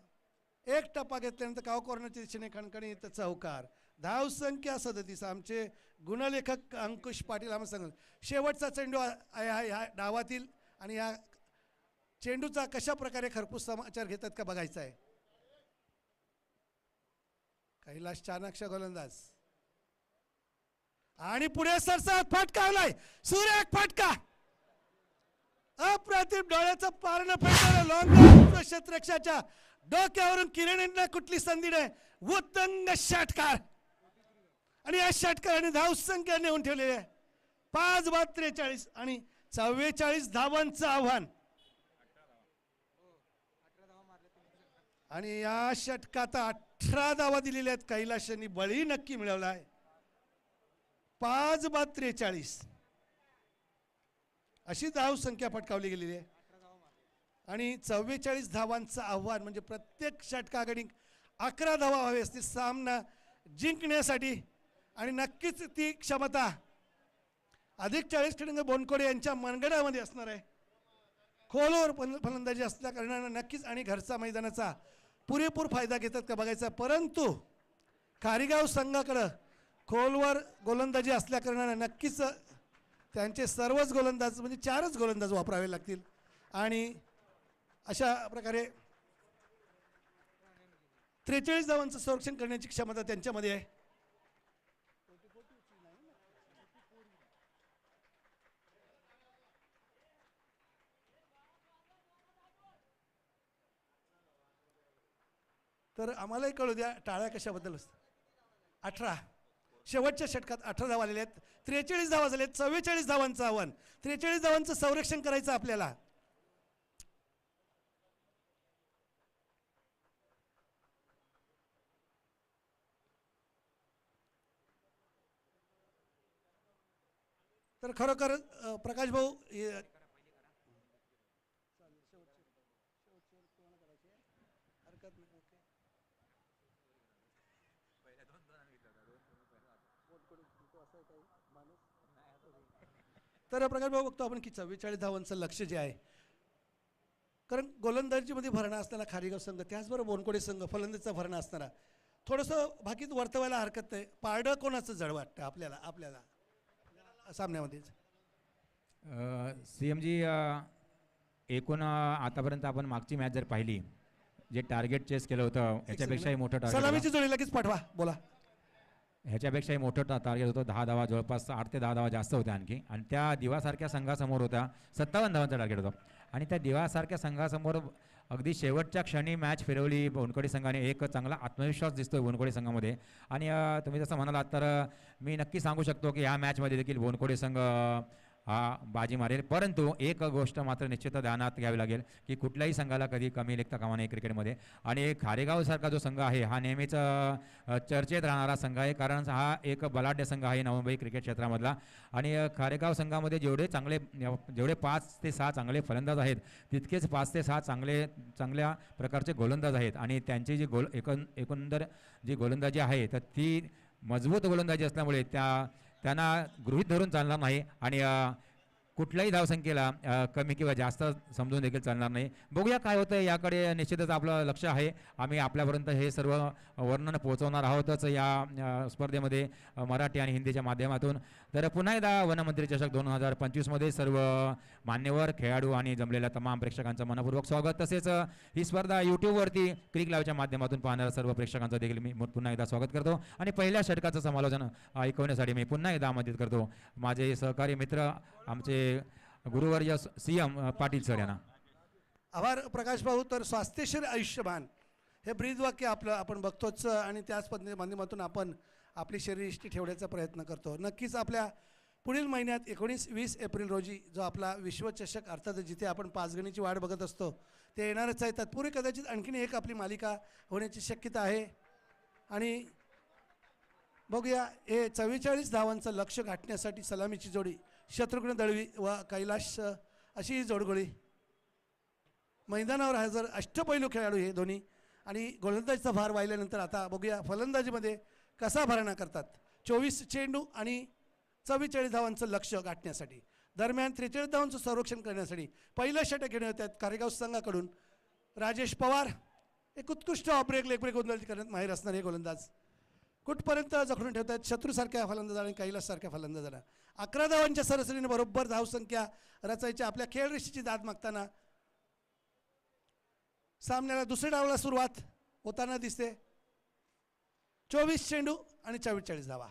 एक टप्पा घेतल्यानंतर काव कॉर्नरच्या दिशेने खणखणीत चौकार. धावसंख्या 37. आमचे गुणलेखक अंकुश पाटील आम्हाला सांगत शेवटचा चेंडू आहे ह्या डावातील आणि या चेंडूचा कशा प्रकारे खरपूस समाचार घेतात का बघायचा आहे. कैलाश चाणक्य गोलंदाज आणि पुढे सरसावत फटकावलाय, सुरेख फटका, अप्रतिम डोळ्याचं पारणं फेडणारा लॉंग शतरक्षाच्या डोक्यावरून किरणींना कुठली संधी नाही. उत्तंग षटकार आणि या षटकाराने धावसंख्या नेऊन ठेवलेली आहे 5/43 आणि 44 धावांचं आव्हान. आणि या षटकात 18 धावा दिलेल्या आहेत. कैलाशांनी बळी नक्की मिळवला आहे. 5/43 अशी धावसंख्या फटकावली गेलेली आहे आणि 44 धावांचं आव्हान म्हणजे प्रत्येक षटकाकडे 11 धावा हवे असतील सामना जिंकण्यासाठी. आणि नक्कीच ती क्षमता अधिक 40 षटक बोनकोडे यांच्या मनगडामध्ये असणार आहे. खोलवर फलंदाजी असल्या कारणानं नक्कीच आणि घरचा मैदानाचा पुरेपूर फायदा घेतात का बघायचा. परंतु खारीगाव संघाकडं खोलवर गोलंदाजी असल्या कारणानं नक्कीच त्यांचे सर्वच गोलंदाज म्हणजे 4च गोलंदाज वापरावे लागतील आणि अशा प्रकारे 43 धावांचं संरक्षण करण्याची क्षमता त्यांच्यामध्ये आहे. तर आम्हालाही कळू द्या टाळ्या कशाबद्दल असतात. 18 शेवटच्या षटकात 18 धावा आलेल्या आहेत. 43 धावा झाल्या, 44 धावांचं आव्हान. 43 धावांचं संरक्षण करायचं आपल्याला. तर खरोखर प्रकाश भाऊ तर प्रकाश भाऊ बघतो आपण की 44 धावांचं लक्ष जे आहे, कारण गोलंदाजीमध्ये भरणा असताना खारीगाव संघ, त्याचबरोबर बोनकोडे संघ फलंदाजीचा भरणा असताना थोडंसं भाकीत वर्तवायला हरकत नाही. पारडं कोणाचं जड वाटतं आपल्याला सामन्यामध्ये? सी एम जी, एकूण आतापर्यंत आपण मागची मॅच जर पाहिली, जे टार्गेट चेस केलं होतं ह्याच्यापेक्षाही मोठं टार्गेट, सलामीची जोडी लगेच पाठवा, बोला. ह्याच्यापेक्षाही मोठं टार्गेट होतं. 10 धावा, जवळपास 8 ते 10 धावा जास्त होत्या आणखी, आणि त्या दिवासारख्या संघासमोर होता 57 धावांचा टार्गेट होता. आणि त्या दिवासारख्या संघासमोर अगदी शेवटच्या क्षणी मॅच फिरवली बोनकोडे संघाने. एक चांगला आत्मविश्वास दिसतोय बोनकोडे संघामध्ये. आणि तुम्ही जसं म्हणालात तर मी नक्की सांगू शकतो की ह्या मॅचमध्ये देखील बोनकोडे संघ हा बाजी मारेल. परंतु एक गोष्ट मात्र निश्चित ध्यानात घ्यावी लागेल की कुठल्याही संघाला कधी कमी लेखता कामा नये क्रिकेटमध्ये. आणि खारेगावसारखा जो संघ आहे हा नेहमीच चर्चेत राहणारा संघ आहे, कारण हा एक बलाढ्य संघ आहे नवी मुंबई क्रिकेट क्षेत्रामधला. आणि खारेगाव संघामध्ये जेवढे 5 ते 6 चांगले फलंदाज आहेत, तितकेच 5 ते 6 चांगल्या प्रकारचे गोलंदाज आहेत. आणि त्यांची जी एकंदर जी गोलंदाजी आहे तर ती मजबूत गोलंदाजी असल्यामुळे त्यांना गृहीत धरून चालणार नाही, आणि कुठल्याही धावसंख्येला कमी किंवा जास्त समजून देखील चालणार नाही. बघूया काय होतं, याकडे निश्चितच आपलं लक्ष आहे. आम्ही आपल्यापर्यंत हे सर्व वर्णन पोहोचवणार आहोतच या स्पर्धेमध्ये मराठी आणि हिंदीच्या माध्यमातून. तर पुन्हा एकदा वनमंत्री चषक 2025मध्ये सर्व मान्यवर खेळाडू आणि जमलेल्या तमाम प्रेक्षकांचं मनपूर्वक स्वागत. तसेच ही स्पर्धा यूट्यूबवरती क्रिक लाईव्हच्या माध्यमातून पाहणाऱ्या सर्व प्रेक्षकांचं देखील मी पुन्हा एकदा स्वागत करतो. आणि पहिल्या षटकाचं समालोचन ऐकवण्यासाठी मी पुन्हा एकदा आमंत्रित करतो माझे सहकारी मित्र, आमचे गुरुवर्य CM पाटील सर यांना. आभार प्रकाश भाऊ. तर स्वास्थ्यशीर आयुष्यमान हे ब्रीदवाक्य आपलं आपण बघतोच, आणि त्याच माध्यमातून आपण आपली शरीरयष्टी ठेवण्याचा प्रयत्न करतो. नक्कीच आपल्या पुढील महिन्यात 19-20 एप्रिल रोजी जो आपला विश्वचषक, अर्थात जिथे आपण 5 गणीची वाट बघत असतो, ते येणारच आहे. तत्पूर्वी कदाचित आणखीन एक आपली मालिका होण्याची शक्यता आहे. आणि बघूया, हे 44 धावांचं लक्ष गाठण्यासाठी सलामीची जोडी शत्रुघ्न दळवी व कैलाश अशी ही जोडगोळी मैदानावर हजर. अष्टपैलू खेळाडू हे दोन्ही, आणि गोलंदाजीचा भार वाहिल्यानंतर आता बघूया फलंदाजीमध्ये कसा भरणा करतात. 24 चेंडू आणि 44 धावांचं लक्ष गाठण्यासाठी, दरम्यान 43 धावांचं संरक्षण करण्यासाठी पहिलं षटक घेण्यात येतात कारेगाव संघाकडून राजेश पवार. एक उत्कृष्ट ऑफब्रेक लेगब्रेक गोलंदाजी करण्यात माहीर असणारे गोलंदाज कुठपर्यंत जखडून ठेवतात शत्रूसारख्या फलंदाजांना आणि कैलाससारख्या फलंदाजांना. 11 धावांच्या सरासरीने बरोबर धावसंख्या रचायच्या आपल्या खेळरेषेची दाद मागताना सामन्याला दुसऱ्या डावाला सुरुवात होताना दिसते. 24 चेंडू आणि 44 धावा.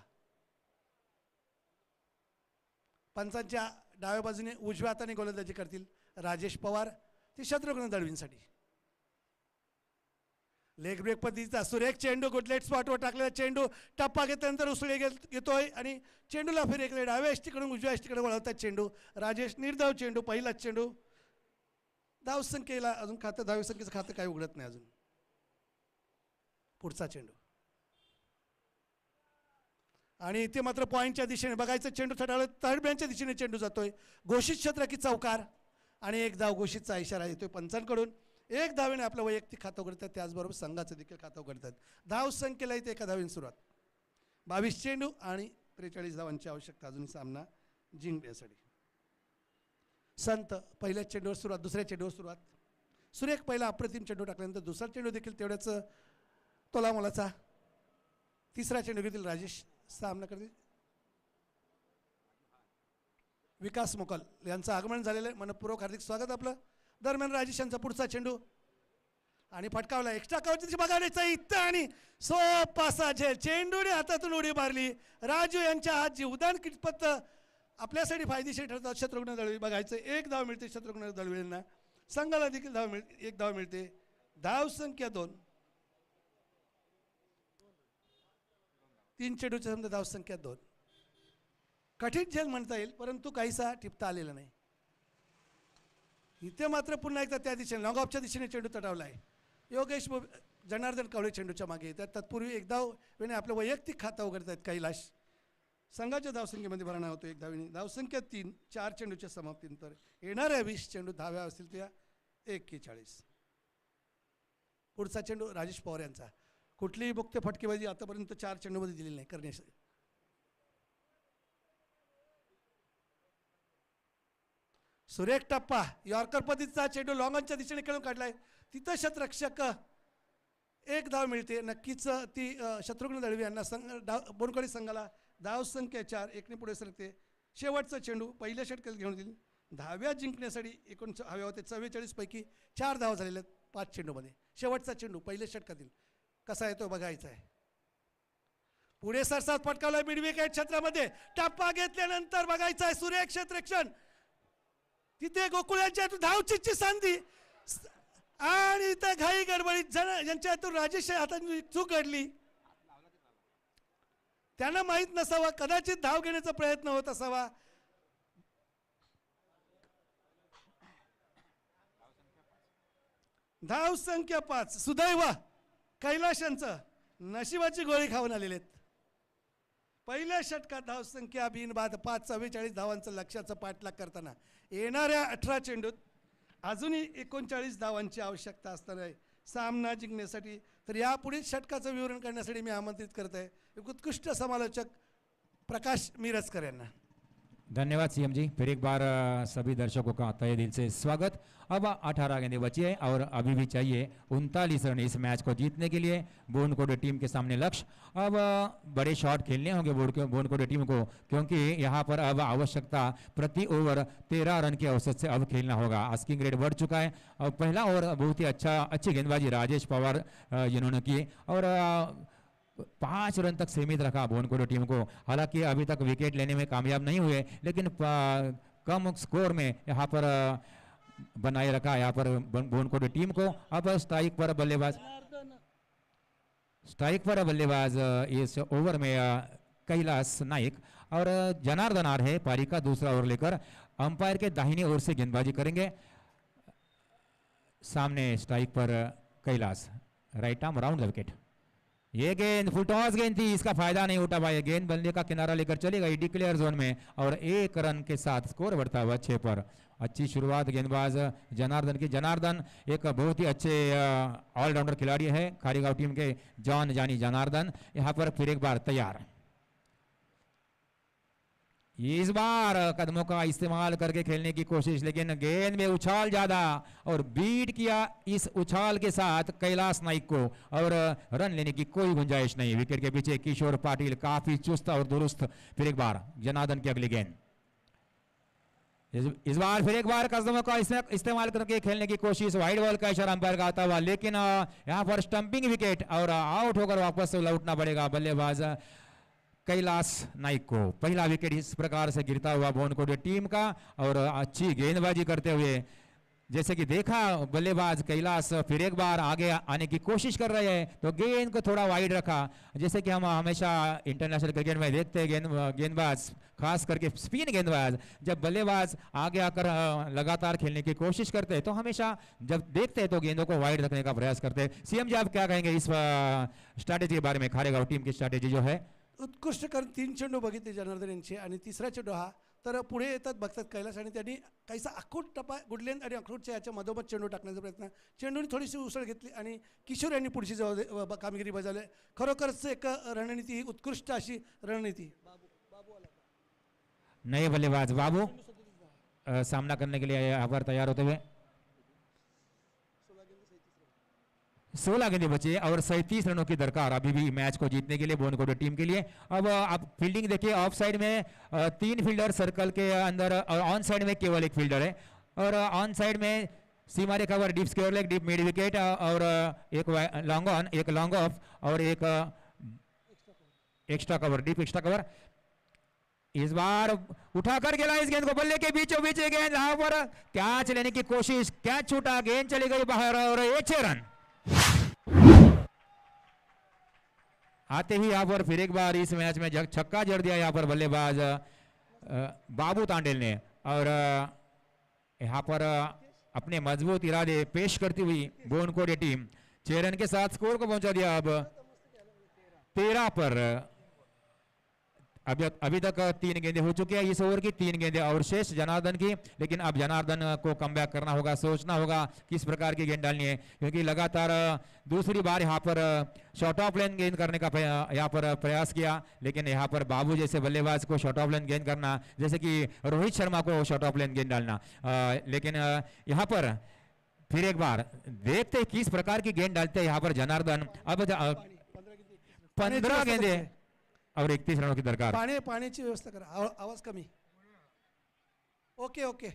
पंचांच्या डाव्या बाजूने उजव्या हाताने गोलंदाजी करतील राजेश पवार, ती शत्रुघ्न दळवींसाठी. लेग ब्रेक पद्धतीचा सुरेख चेंडू गुडलेट स्पॉटवर टाकलेला चेंडू टप्पा घेतल्यानंतर उसळी घेतोय, आणि चेंडूला फिर एकले डाव्या एष्टीकडून उजव्या एष्टीकडे वळवतात चेंडू. राजेश निर्धाव चेंडू, पहिलाच चेंडू. धावसंख्येला अजून धावसंख्येचं खातं काही उघडत नाही अजून. पुढचा चेंडू, आणि इथे मात्र पॉईंटच्या दिशेने बघायचं चेंडू थटाळत थर्ड बॅनच्या दिशेने चेंडू जातोय. घोषित क्षेत्र की चौकार, आणि एक धाव घोषितचा इशारा येतोय पंचांकडून. एक धावेने आपलं वैयक्तिक खातं उघडतात, त्याचबरोबर संघाचं देखील खातं उघडतात. धावसंख्येला इथे एका धावेने सुरुवात. 22 चेंडू आणि 43 धावांची आवश्यकता अजून सामना जिंकण्यासाठी. संत पहिल्या चेंडूवर सुरुवात, दुसऱ्या चेंडूवर सुरुवात. सुरेख पहिला अप्रतिम चेंडू टाकल्यानंतर दुसरा चेंडू देखील तेवढ्याच तोलामोलाचा. तिसरा चेंडू घेतील राजेश, सामना करतील विकास मोकल यांचं आगमन झालेलं आहे. मनपूर्वक हार्दिक स्वागत आपलं. दरम्यान राजेश यांचा पुढचा चेंडू, आणि फटकावला एक्स्ट्रा कव्हरची बघायचा इथं, आणि सोपासा चेंडूने हातातून उडी मारली. राजू यांच्या हात जीवदान कितपत आपल्यासाठी फायदेशीर ठरतात. शत्रुघ्न दळवी बघायचं, एक धाव मिळते शत्रुघ्न दळवींना. संघाला देखील धाव मिळते, एक धाव मिळते. धाव संख्या 2. 3 चेंडूच्या समजा धाव संख्या 2. कठीण झेल म्हणता येईल, परंतु काहीसा टिपता आलेला नाही. इथे मात्र पुन्हा एकदा त्या दिशेने लॉंग ऑफच्या दिशेने चेंडू तटावला आहे. योगेश जनार्दन कवळे चेंडूच्या मागे येतात. तत्पूर्वी एक धाव वेळेने आपलं वैयक्तिक खातं उघडत आहेत कैलाश. संघाच्या धावसंख्येमध्ये भरणा होतो 1 धावेने. धावसंख्या 3, 4 चेंडूच्या समाप्तीनंतर येणाऱ्या 20 चेंडू धाव्या असतील त्या 41. पुढचा चेंडू राजेश पवार यांचा. कुठलीही मुक्त फटकेबाजी आतापर्यंत 4 चेंडूमध्ये दिलेली नाही करण्यासाठी. सुरेख टप्पा यॉर्कर पद्धतीचा चेंडू लॉंगॉनच्या दिशेने खेळून काढलाय. तिथं शतरक्षक एक धाव मिळते. नक्कीच ती शत्रुघ्न दळवी यांना बोनकोडी संघाला धाव संख्या 4 1ने पुढे सरकते. शेवटचा चेंडू पहिल्या षटकात घेऊन दिली. धाव्या जिंकण्यासाठी एकूण हव्या होते 44 पैकी 4 धाव झालेल्या आहेत 5 चेंडूमध्ये. शेवटचा चेंडू पहिल्या षटकातील कसा येतो बघायचा आहे. पुढे सरसात पटकावला मिड विकेट क्षेत्रामध्ये. टप्पा घेतल्यानंतर बघायचा आहे सुरेख क्षेत्ररक्षण. तिथे गोकुळ यांच्या हातून धावचीची संधी आणि इथं घाई गडबडीत यांच्या हातून राजेश हातांनी चूक घडली. त्यांना माहीत नसावा, कदाचित धाव घेण्याचा प्रयत्न होत असावा. धाव संख्या 5. सुदैव कैलाशांचं नशिबाची गोळी खाऊन आलेले आहेत. पहिल्या षटकात धाव संख्या बिनबाद 5 44 धावांचं लक्ष्याचं पाठलाग करताना येणाऱ्या 18 चेंडूत अजूनही 39 धावांची आवश्यकता असणार आहे सामना जिंकण्यासाठी. तर यापुढे षटकाचं विवरण करण्यासाठी मी आमंत्रित करत आहे एक उत्कृष्ट समालोचक प्रकाश मिरजकर यांना. धन्यवाद सीएम जी. फिर एक बार सभी दर्शकों का तहे दिल से स्वागत. अब 18 गेंदें बची है और अभी भी चाहिए 39 रन इस मैच को जीतने के लिए. बोनकोडे टीम के सामने लक्ष्य. अब बड़े शॉट खेलने होंगे बोनकोडे टीम को, क्योंकि यहाँ पर अब आवश्यकता प्रति ओवर 13 रन के औसत से अब खेलना होगा. आस्किंग रेट बढ़ चुका है. और पहला ओवर बहुत ही अच्छी गेंदबाजी राजेश पवार जिन्होंने की और 5 रन तक सीमित रखा बोनकोडे टीम को. हालांकि अभी तक विकेट लेने में कामयाब नहीं हुए, लेकिन कम स्कोर में यहाँ पर बनाए रखा यहाँ पर बोनकोडे टीम को. अब स्ट्राइक पर बल्लेबाज इस ओवर में कैलाश नाइक और जनार्दन आर है पारी का दूसरा ओवर लेकर. अंपायर के दाहिनी ओर से गेंदबाजी करेंगे. सामने strike per Kailash, right arm round the wicket. ये गेंद फुल टॉस गेंद थी, इसका फायदा नहीं उठा पाए. गेंद बल्ले का किनारा लेकर चली गई डिक्लेयर जोन में और 1 रन के साथ स्कोर बढ़ता हुआ 6 पर. अच्छी शुरुआत गेंदबाज जनार्दन की. जनार्दन एक बहुत ही अच्छे ऑलराउंडर खिलाड़ी है खारीगांव टीम के. जॉन जानी जनार्दन यहाँ पर फिर एक बार तैयार. इस बार कदमों का इस्तेमाल करके खेलने की कोशिश, लेकिन गेंद में उछाल ज्यादा और बीट किया इस उछाल के साथ कैलाश नाइक को और रन लेने की कोई गुंजाइश नहीं. विकेट के पीछे किशोर पाटिल काफी चुस्त और दुरुस्त. फिर एक बार जनार्दन की अगली गेंद. इस बार फिर एक बार कदमों का इस्तेमाल करके खेलने की कोशिश. वाइड बॉल का इशारा अंपायर का आता हुआ, लेकिन यहाँ पर स्टंपिंग विकेट और आउट होकर वापस लौटना पड़ेगा बल्लेबाज कैलाश नाइक को. पहला विकेट इस प्रकार से गिरता हुआ बोनकोडे टीम का और अच्छी गेंदबाजी करते हुए जैसे कि देखा बल्लेबाज कैलाश फिर एक बार आगे आने की कोशिश कर रहे हैं तो गेंद को थोड़ा वाइड रखा. जैसे कि हम हमेशा इंटरनेशनल क्रिकेट में देखते हैं गेंदबाज खास करके स्पिन गेंदबाज जब बल्लेबाज आगे आकर लगातार खेलने की कोशिश करते हैं तो हमेशा जब देखते हैं तो गेंदों को वाइड रखने का प्रयास करते हैं. सीएम जी आप क्या कहेंगे इस स्ट्रैटेजी के बारे में? खारेगांव टीम की स्ट्रॅटेजी जो है उत्कृष्ट करून 3 चेंडू बघितले जनार्दन यांचे आणि तिसरा चेंडू हा. तर पुढे येतात बघतात कैलाश आणि त्यांनी काहीसा अखूट टप्पा गुडलेंथ आणि अखरूटच्या याच्या मधोमध चेंडू टाकण्याचा प्रयत्न. चेंडूने थोडीशी उसळ घेतली आणि किशोर यांनी पुढची कामगिरी बजावली. खरोखरच एक रणनीती, उत्कृष्ट अशी रणनीती. नए बल्लेबाज बाबू सामना करने के लिए यहाँ पर तैयार होते हुए. 16 गेंदें बचे और 37 रनों की दरकार अभी भी मैच को जीतने के लिए बोनकोडे टीम के लिए. अब आप फील्डिंग देखिए, ऑफ साइड में 3 फील्डर सर्कल के अंदर और ऑन साइड में केवल 1 फील्डर है और ऑन साइड में सीमा रेखा पर deep square leg, deep mid wicket और एक लॉन्ग ऑन, एक लॉन्ग ऑफ और एक extra cover, deep extra cover. इस बार उठाकर गेला इस गेंद को, बल्ले के बीचों बीच गेंद यहाँ पर कैच लेने की कोशिश, कैच छूटा, गेंद चली गई बाहर और 6 रन. आते ही यहाँ पर फिर एक बार इस मैच में छक्का जड़ दिया यहाँ पर बल्लेबाज बाबू तांडेल ने और यहाँ पर अपने मजबूत इरादे पेश करती हुई बोनकोडे टीम 6 रन के साथ स्कोर को पहुंचा दिया अब 13 पर. अभी तक 3 गेंदें हो चुकी है इस ओवर की, 3 गेंदें और शेष जनार्दन की। लेकिन अब जनार्दन को कमबैक करना होगा, सोचना होगा किस प्रकार की गेंद डालनी है, क्योंकि लगातार दूसरी बार यहाँ पर शॉर्ट ऑफ लेन गेंद करने का यहाँ पर प्रयास किया, लेकिन यहाँ पर बाबू जैसे बल्लेबाज को शॉर्ट ऑफ लेन गेंद करना, जैसे कि रोहित शर्मा को शॉर्ट ऑफ लेन गेंद डालना, लेकिन यहाँ पर फिर एक बार देखते किस प्रकार की गेंद डालते हैं यहाँ पर जनार्दन। अब 15 गेंदें और 31 रनों की दरकार। पाण्याची व्यवस्था करा, आवाज कमी। ओके ओके,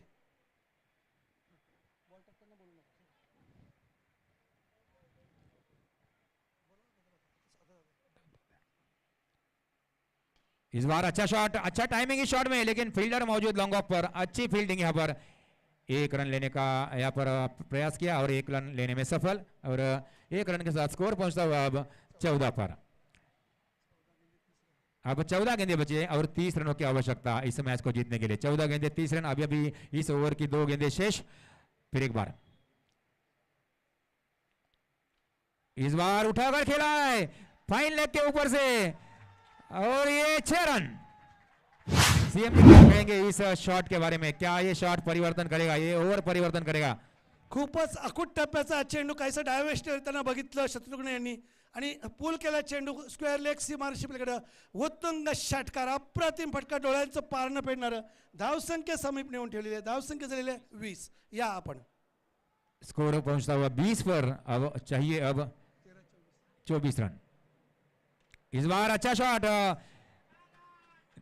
इस बार अच्छा शॉट, अच्छा टाइमिंग इस शॉट में, लेकिन फील्डर मौजूद लॉन्ग ऑफ पर, अच्छी फील्डिंग यहाँ पर। 1 रन लेने का यहाँ पर प्रयास किया और 1 रन लेने में सफल, और 1 रन के साथ स्कोर पहुंचता हुआ अब 14 पर। अब 14 गेंदें बचे और 30 रनों की आवश्यकता इस मैच को जीतने के लिए। 14 गेंदें 30 रन, अभी अभी इस ओवर की 2 गेंदें शेष। फिर एक बार, इस बार उठाकर खेला है फाइन लेग के ऊपर से, और ये 6 रन। सीएम जी क्या कहेंगे इस शॉट के बारे में? क्या ये शॉट परिवर्तन करेगा, ये ओवर परिवर्तन करेगा? खूपच अकूट टप्प्याचा चेंडू काहीसा डायवेस्ट येताना बघितलं शत्रुघ्न यांनी, आणि पूल केला चेंडू स्क्वेअर लेग सीमारेषेपलीकडे, उत्तुंग षटकार, अप्रतिम फटका, डोळ्यांचं पारणं पेडणारं, धावसंख्या समीप नेऊन ठेवलेली आहे, धावसंख्या झालेली आहे 20। या आपण स्कोर पहुंचता हुआ 20 पर, अब चाहिए अब 24 रन। इस बार अच्छा शॉट,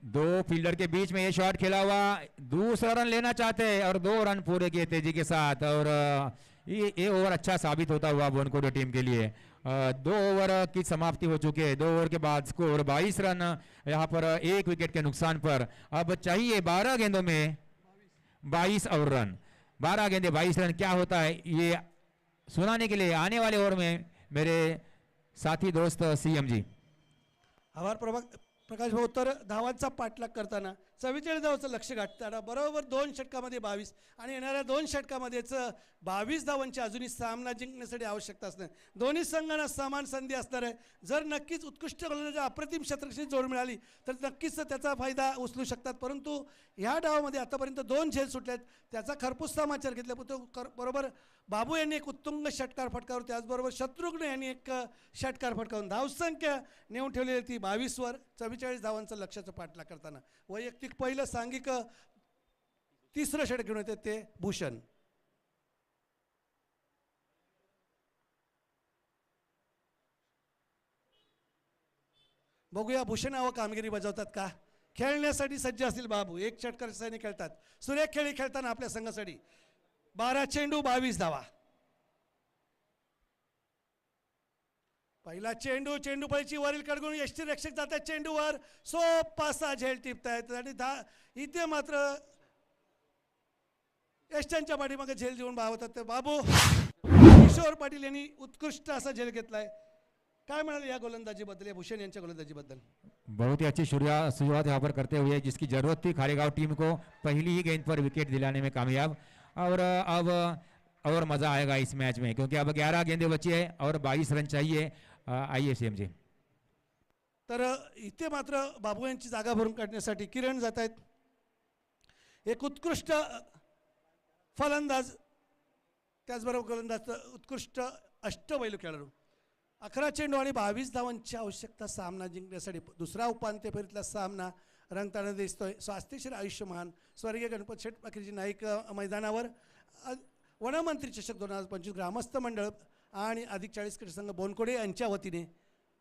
2 फील्डर के बीच में ये शॉट खेला हुआ, दूसरा रन लेना चाहते हैं और 2 रन पूरे किए तेजी के साथ, और ये ओवर अच्छा साबित होता हुआ बोनकोडे टीम के लिए। 2 ओवर की समाप्ति हो चुकी है, 2 ओवर के बाद स्कोर 22 रन, यहाँ पर 1 विकेट के नुकसान पर। अब चाहिए 12 गेंदों में 22 और रन, 12 गेंदे 22 रन, क्या होता है ये सुनाने के लिए आने वाले ओवर में मेरे साथी दोस्त सीएम जी। आभार प्रकाश भाऊ। तर धावांचा पाठलाग करताना 44 धावांचं लक्ष गाठताना बरोबर 2 षटकामध्ये 22 आणि येणाऱ्या 2 षटकामध्येच 22 धावांची अजूनही सामना जिंकण्यासाठी आवश्यकता असणार, दोन्ही संघांना समान संधी असणार आहे। जर नक्कीच उत्कृष्ट गोलंदाजी अप्रतिम शतकाशी जोड मिळाली तर नक्कीच त्याचा फायदा उचलू शकतात, परंतु ह्या डावामध्ये आतापर्यंत 2 झेल सुटलेत, त्याचा खरपूस समाचार घेतला बरोबर बाबू यांनी एक उत्तुंग षटकार फटकावून, त्याचबरोबर शत्रुघ्न यांनी एक षटकार फटकावून धावसंख्या नेऊन ठेवलेली ती 22 वर 44 धावांचं लक्ष्याचं पाठलाग करताना वैयक्तिक पहिलं सांघिक 3रं षटक घेऊन येते ते भूषण। बघूया भूषणावर कामगिरी बजावतात का, खेळण्यासाठी सज्ज असतील बाबू, 1 षटकार सैनिक खेळतात, सुरेख खेळी खेळताना आपल्या संघासाठी। 12 चेंडू 22 धावा, पहिला चेंडू, चेंडूपळीची वरील कडून यष्टी रक्षक जातात चेंडूवर, सोपासा झेल टिपतायत आणि इथे मात्र यष्टांच्या पाठीमागे झेल देऊन धावतात ते बाबू। किशोर पाटील यांनी उत्कृष्ट असा झेल घेतलाय, काय म्हणाले या गोलंदाजीबद्दल, या भूषण यांच्या गोलंदाजीबद्दल? बहुत ही अच्छी शुरुआत यहाँ पर करते हुए, जिसकी जरूरत थी खारेगांव टीम को, पहली ही गेंद पर विकेट दिलाने में कामयाब। और अब और मजा आएगा इस मैच में, क्योंकि अब 11 गेंदें बची है और 22 रन चाहिए। आइए सीएम जी। तर इथे मात्र बाबू यांची जागा भरून काढण्यासाठी किरण जात आहेत, एक उत्कृष्ट फलंदाज, त्याचबरोबर गोलंदाज, उत्कृष्ट अष्टपैलू खेळाडू। 11 चेंडू आणि 22 धावांची आवश्यकता सामना जिंकण्यासाठी। दुसरा उपांत्य फेरीतला सामना रंगताना दिसतोय। स्वास्थ्यशील आयुष्यमान स्वर्गीय गणपत शेठ पाकीरजी नाईक मैदानावर वनमंत्री चषक 2025 ग्रामस्थ मंडळ आणि अधिक 40 क्रिकेट संघ बोनकोडे यांच्या वतीने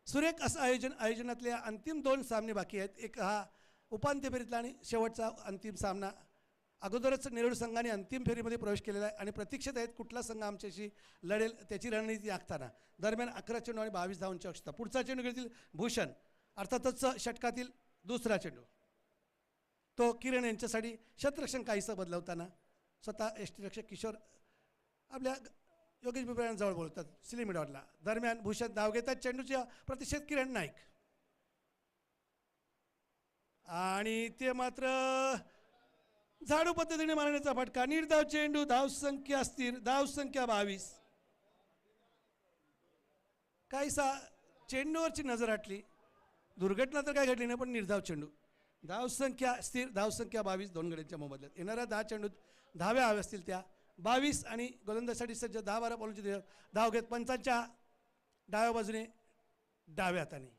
सुरेख असं आयोजनातले अंतिम 2 सामने बाकी आहेत। एक हा उपांत्य फेरीतला आणि शेवटचा अंतिम सामना। अगोदरच नेरूळ संघाने अंतिम फेरीमध्ये प्रवेश केलेला आहे आणि प्रतीक्षेत आहेत कुठला संघ आमच्याशी लढेल त्याची रणनीती आखताना। दरम्यान 11 चेंडू आणि 22 धावांची आवश्यकता। पुढचा चेंडू घेतील भूषण, अर्थातच षटकातील दुसरा चेंडू, तो किरण यांच्यासाठी शतरक्षण काहीसं बदलवताना स्वतः यष्टीरक्षक किशोर आपल्या योगेश बिबळ्यांजवळ बोलतात सिलिमिडॉरला। दरम्यान भूषण धाव घेतात, चेंडूच्या प्रतीक्षेत किरण नाईक, आणि ते मात्र झाडू पद्धतीने मारण्याचा फटका, निर्धाव चेंडू, धावसंख्या स्थिर, धावसंख्या 22। काहीसा चेंडूवरची नजर हटली, दुर्घटना तर काय घडली नाही पण निर्धाव चेंडू। धावसंख्या स्थिर, धावसंख्या 22 दोन गड्यांच्या मोबदल्यात. येणाऱ्या 10 चेंडूत धाव्या हव्या असतील त्या 22 आणि गोलंदाजीसाठी सज्ज 10-12 बॉलची धाव घेत पंचांच्या डाव्या बाजूने डाव्या हाताने.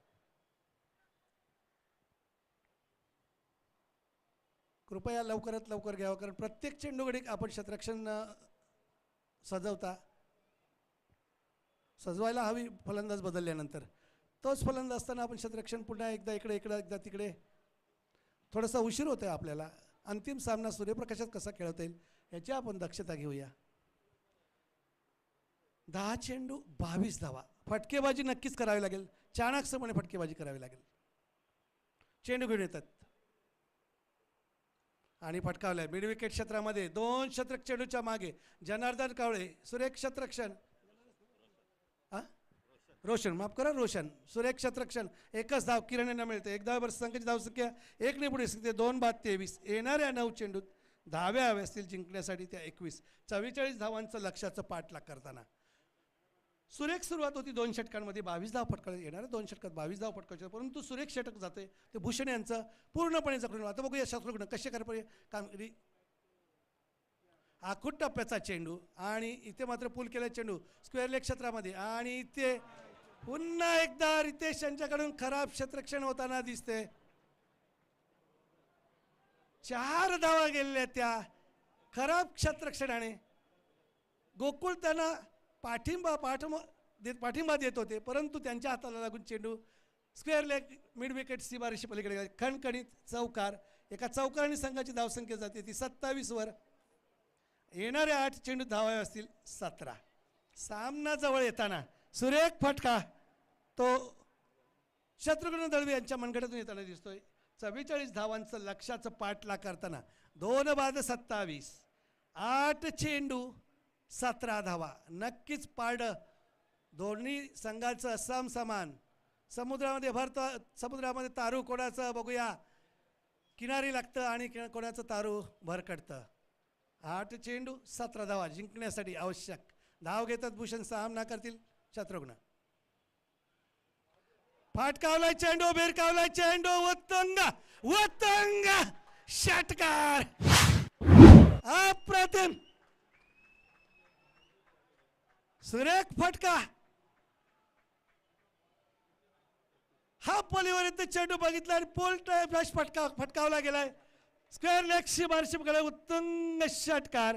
कृपया लवकरात लवकर घ्यावं, कारण प्रत्येक चेंडूकडे आपण क्षेत्ररक्षण सजवता सजवायला हवी. फलंदाज बदलल्यानंतर तोच फलंदाज असताना आपण क्षेत्ररक्षण पुन्हा एकदा इकडे एकदा तिकडे थोडासा उशीर होतोय आपल्याला. अंतिम सामना सूर्यप्रकाशात कसा खेळवता येईल याची आपण दक्षता घेऊया. 10 चेंडू 22 धावा. फटकेबाजी नक्कीच करावी लागेल, चाणक्यपणे फटकेबाजी करावी लागेल. चेंडू घेऊन येतात आणि फटकावलाय मिड विकेट क्षेत्रामध्ये. 2 शतक चेंडूच्या मागे जनार्दन कावळे. सुरेख क्षेत्ररक्षण रोशन, माफ करा, रोशन. सुरेख क्षेत्ररक्षण. एकच धाव किरण यांना मिळते. एक धावेवर संघाची धावसंख्या 1 ने पुढे शिकते. 2 बाद 23. येणाऱ्या 9 चेंडूत धाव्या हव्या असतील जिंकण्यासाठी त्या 21. 44 धावांचं लक्ष्याचं पाठलाग करताना सुरेख सुरुवात होती 2 षटकांमध्ये. 22 धाव फटकावले. येणाऱ्या 2 षटकात 22 धाव फटकायचे, परंतु सुरेख षटक जाते ते भूषण यांचं पूर्णपणे जखडून. आता बघूया शास्त्रज्ञ कसे करपणे कामगिरी. आखूट टप्प्याचा चेंडू आणि इथे मात्र पूल केला चेंडू स्क्वेअर लेग क्षेत्रामध्ये. आणि इथे पुन्हा एकदा रितेश यांच्याकडून खराब क्षेत्ररक्षण होताना दिसते. 4 धावा गेलेल्या त्या खराब क्षेत्ररक्षणाने. गोकुळ त्यांना पाठिंबा देत होते, परंतु त्यांच्या हाताला लागून चेंडू स्क्वेअर लेग मिड विकेट सीमारेषे पलीकडे गेला. खणखणीत चौकार. एका चौकाराने संघाची धावसंख्या जाते ती 27 वर. येणाऱ्या 8 चेंडू धावा असतील 17. सामना जवळ येताना सुरेख फटका तो शत्रुघ्न दळवी यांच्या मनगटातून येताना दिसतोय. 44 धावांचं लक्ष्याचं पाठलाग करताना 2 बाद 27. 8 चेंडू 17 धावा. नक्कीच पारडं दोन्ही संघाचं समान. समुद्रामध्ये तारू कोणाचं बघूया किनारी लागतं आणि कोणाचं तारू भरकडतं. 8 चेंडू 17 धावा जिंकण्यासाठी आवश्यक. धाव घेतात भूषण. सामना करतील शत्रुघ्न. फाटकावलाय चेंडू, भिरकावलाय चेंडू. उत्तंग षटकार. अप्रतिम सुरेख फटका. हा पलीवर चेंडू बघितला आणि पोल फ्लॅश फटकावला गेलाय. स्क्वेअर लेग सीमारेषेकडे उत्तुंग षटकार.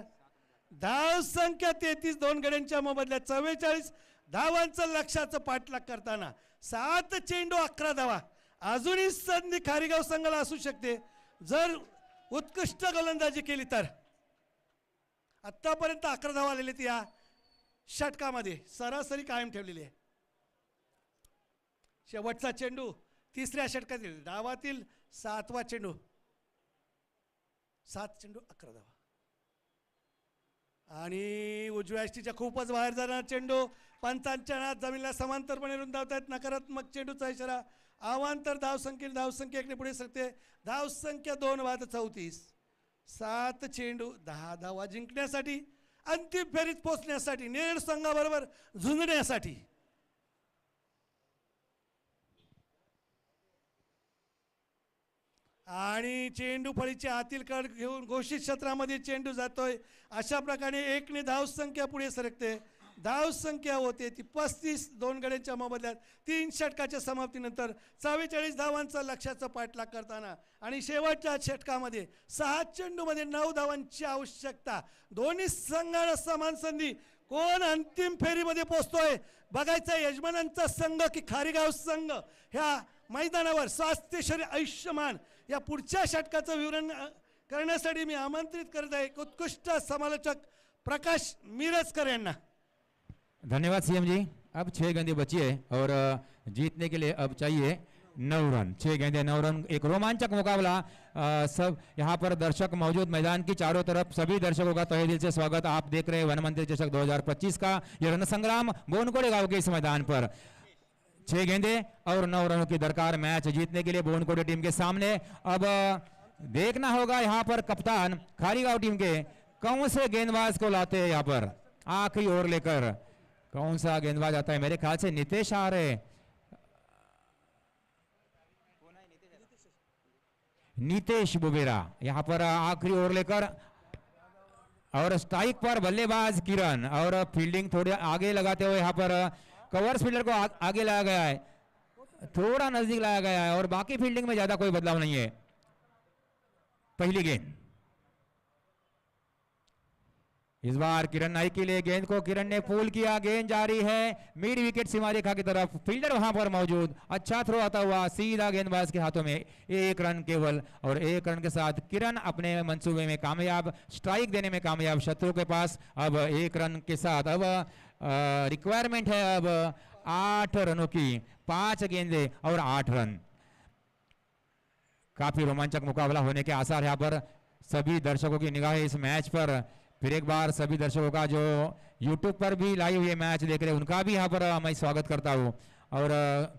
धाव संख्या 33 2 गड्यांच्या मोबदल्यात 44 धावांचं लक्ष्याचं पाठलाग करताना 7 चेंडू 11 धावा. अजूनही संधी खारीगाव संघाला असू शकते जर उत्कृष्ट गोलंदाजी केली तर. आतापर्यंत 11 धावा आलेले या षटकामध्ये सरासरी कायम ठेवलेली आहे. शेवटचा चेंडू 3ऱ्या षटकातील डावातील 7वा चेंडू. 7 चेंडू 11 धावा. आणि उजव्या यष्टीच्या खूपच बाहेर जाणार चेंडू. पंचांच्या नाद जमिनीला समांतरपणे रुंदावतायत. नकारात्मक चेंडूचा इशारा. अवांतर धावसंख्या 1 ने पुढे सरकते. धावसंख्या 2 बाद 34. 7 चेंडू 10 धावा जिंकण्यासाठी अंतिम फेरीत पोहोचण्यासाठी नेड संघाबरोबर झुंजण्यासाठी. आणि चेंडू फळीच्या आतील कड घेऊन घोषित क्षेत्रामध्ये चेंडू जातोय. अशा प्रकारे 1 ने धावसंख्या पुढे सरकते. धावसंख्या होते ती 35 2 गड्यांच्या मोबदल्यात 3 षटकाच्या समाप्तीनंतर 44 धावांचं लक्ष्याचं पाठलाग करताना आणि शेवटच्या षटकामध्ये 6 चेंडूमध्ये 9 धावांची आवश्यकता. दोन्ही संघांना समान संधी. कोण अंतिम फेरीमध्ये पोहोचतोय बघायचं. यजमानांचा संघ की खारीगाव संघ. ह्या मैदानावर स्वास्थ्यशरी आयुष्यमान या पुढच्या षटकाचं विवरण करण्यासाठी मी आमंत्रित करत आहे उत्कृष्ट समालोचक प्रकाश मिरजकर यांना. धन्यवाद सीएम जी. अब 6 गेंदें बची है और जीतने के लिए अब चाहिए 9 रन. 6 गेंदें 9 रन. एक रोमांचक मुकाबला. सब यहाँ पर दर्शक मौजूद मैदान की चारों तरफ. सभी दर्शकों का तहे दिल से स्वागत. आप देख रहे हैं वन मंत्री चषक 2025 का ये रण संग्राम बोनकोड़े गांव के इस मैदान पर. 6 गेंदें और 9 रनों की दरकार मैच जीतने के लिए बोनकोड़े टीम के सामने. अब देखना होगा यहाँ पर कप्तान खारीगांव टीम के कौन से गेंदबाज को लाते हैं. यहाँ पर आखिरी ओवर लेकर कौन सा गेंदबाज आता है. मेरे ख्याल से नितेश आ रहे. नीतेश बुबेरा यहाँ पर आखिरी ओवर लेकर, और स्ट्राइक पर बल्लेबाज किरण, और फील्डिंग थोड़े आगे लगाते हुए यहाँ पर कवर्स फील्डर को आगे लाया गया है, थोड़ा नजदीक लाया गया है, और बाकी फील्डिंग में ज्यादा कोई बदलाव नहीं है। पहली गेंद इस बार किरण नाइक के लिए, गेंद को किरण ने पुल किया, गेंद जारी है मिड विकेट सीमा रेखा की तरफ, फील्डर वहां पर मौजूद, अच्छा थ्रो आता हुआ सीधा गेंदबाज के हाथों में, 1 रन केवल, और 1 रन के साथ किरण अपने मंसूबे में कामयाब, स्ट्राइक देने में कामयाब। शत्रु के पास अब 1 रन के साथ अब रिक्वायरमेंट है अब 8 रनों की, 5 गेंदे और 8 रन। काफी रोमांचक मुकाबला होने के आसार यहाँ पर, सभी दर्शकों की निगाहें इस मैच पर। फिर एक बार सभी दर्शकों का जो YouTube पर भी लाइव ये मैच देख रहे हैं उनका भी यहाँ पर मैं स्वागत करता हूँ। और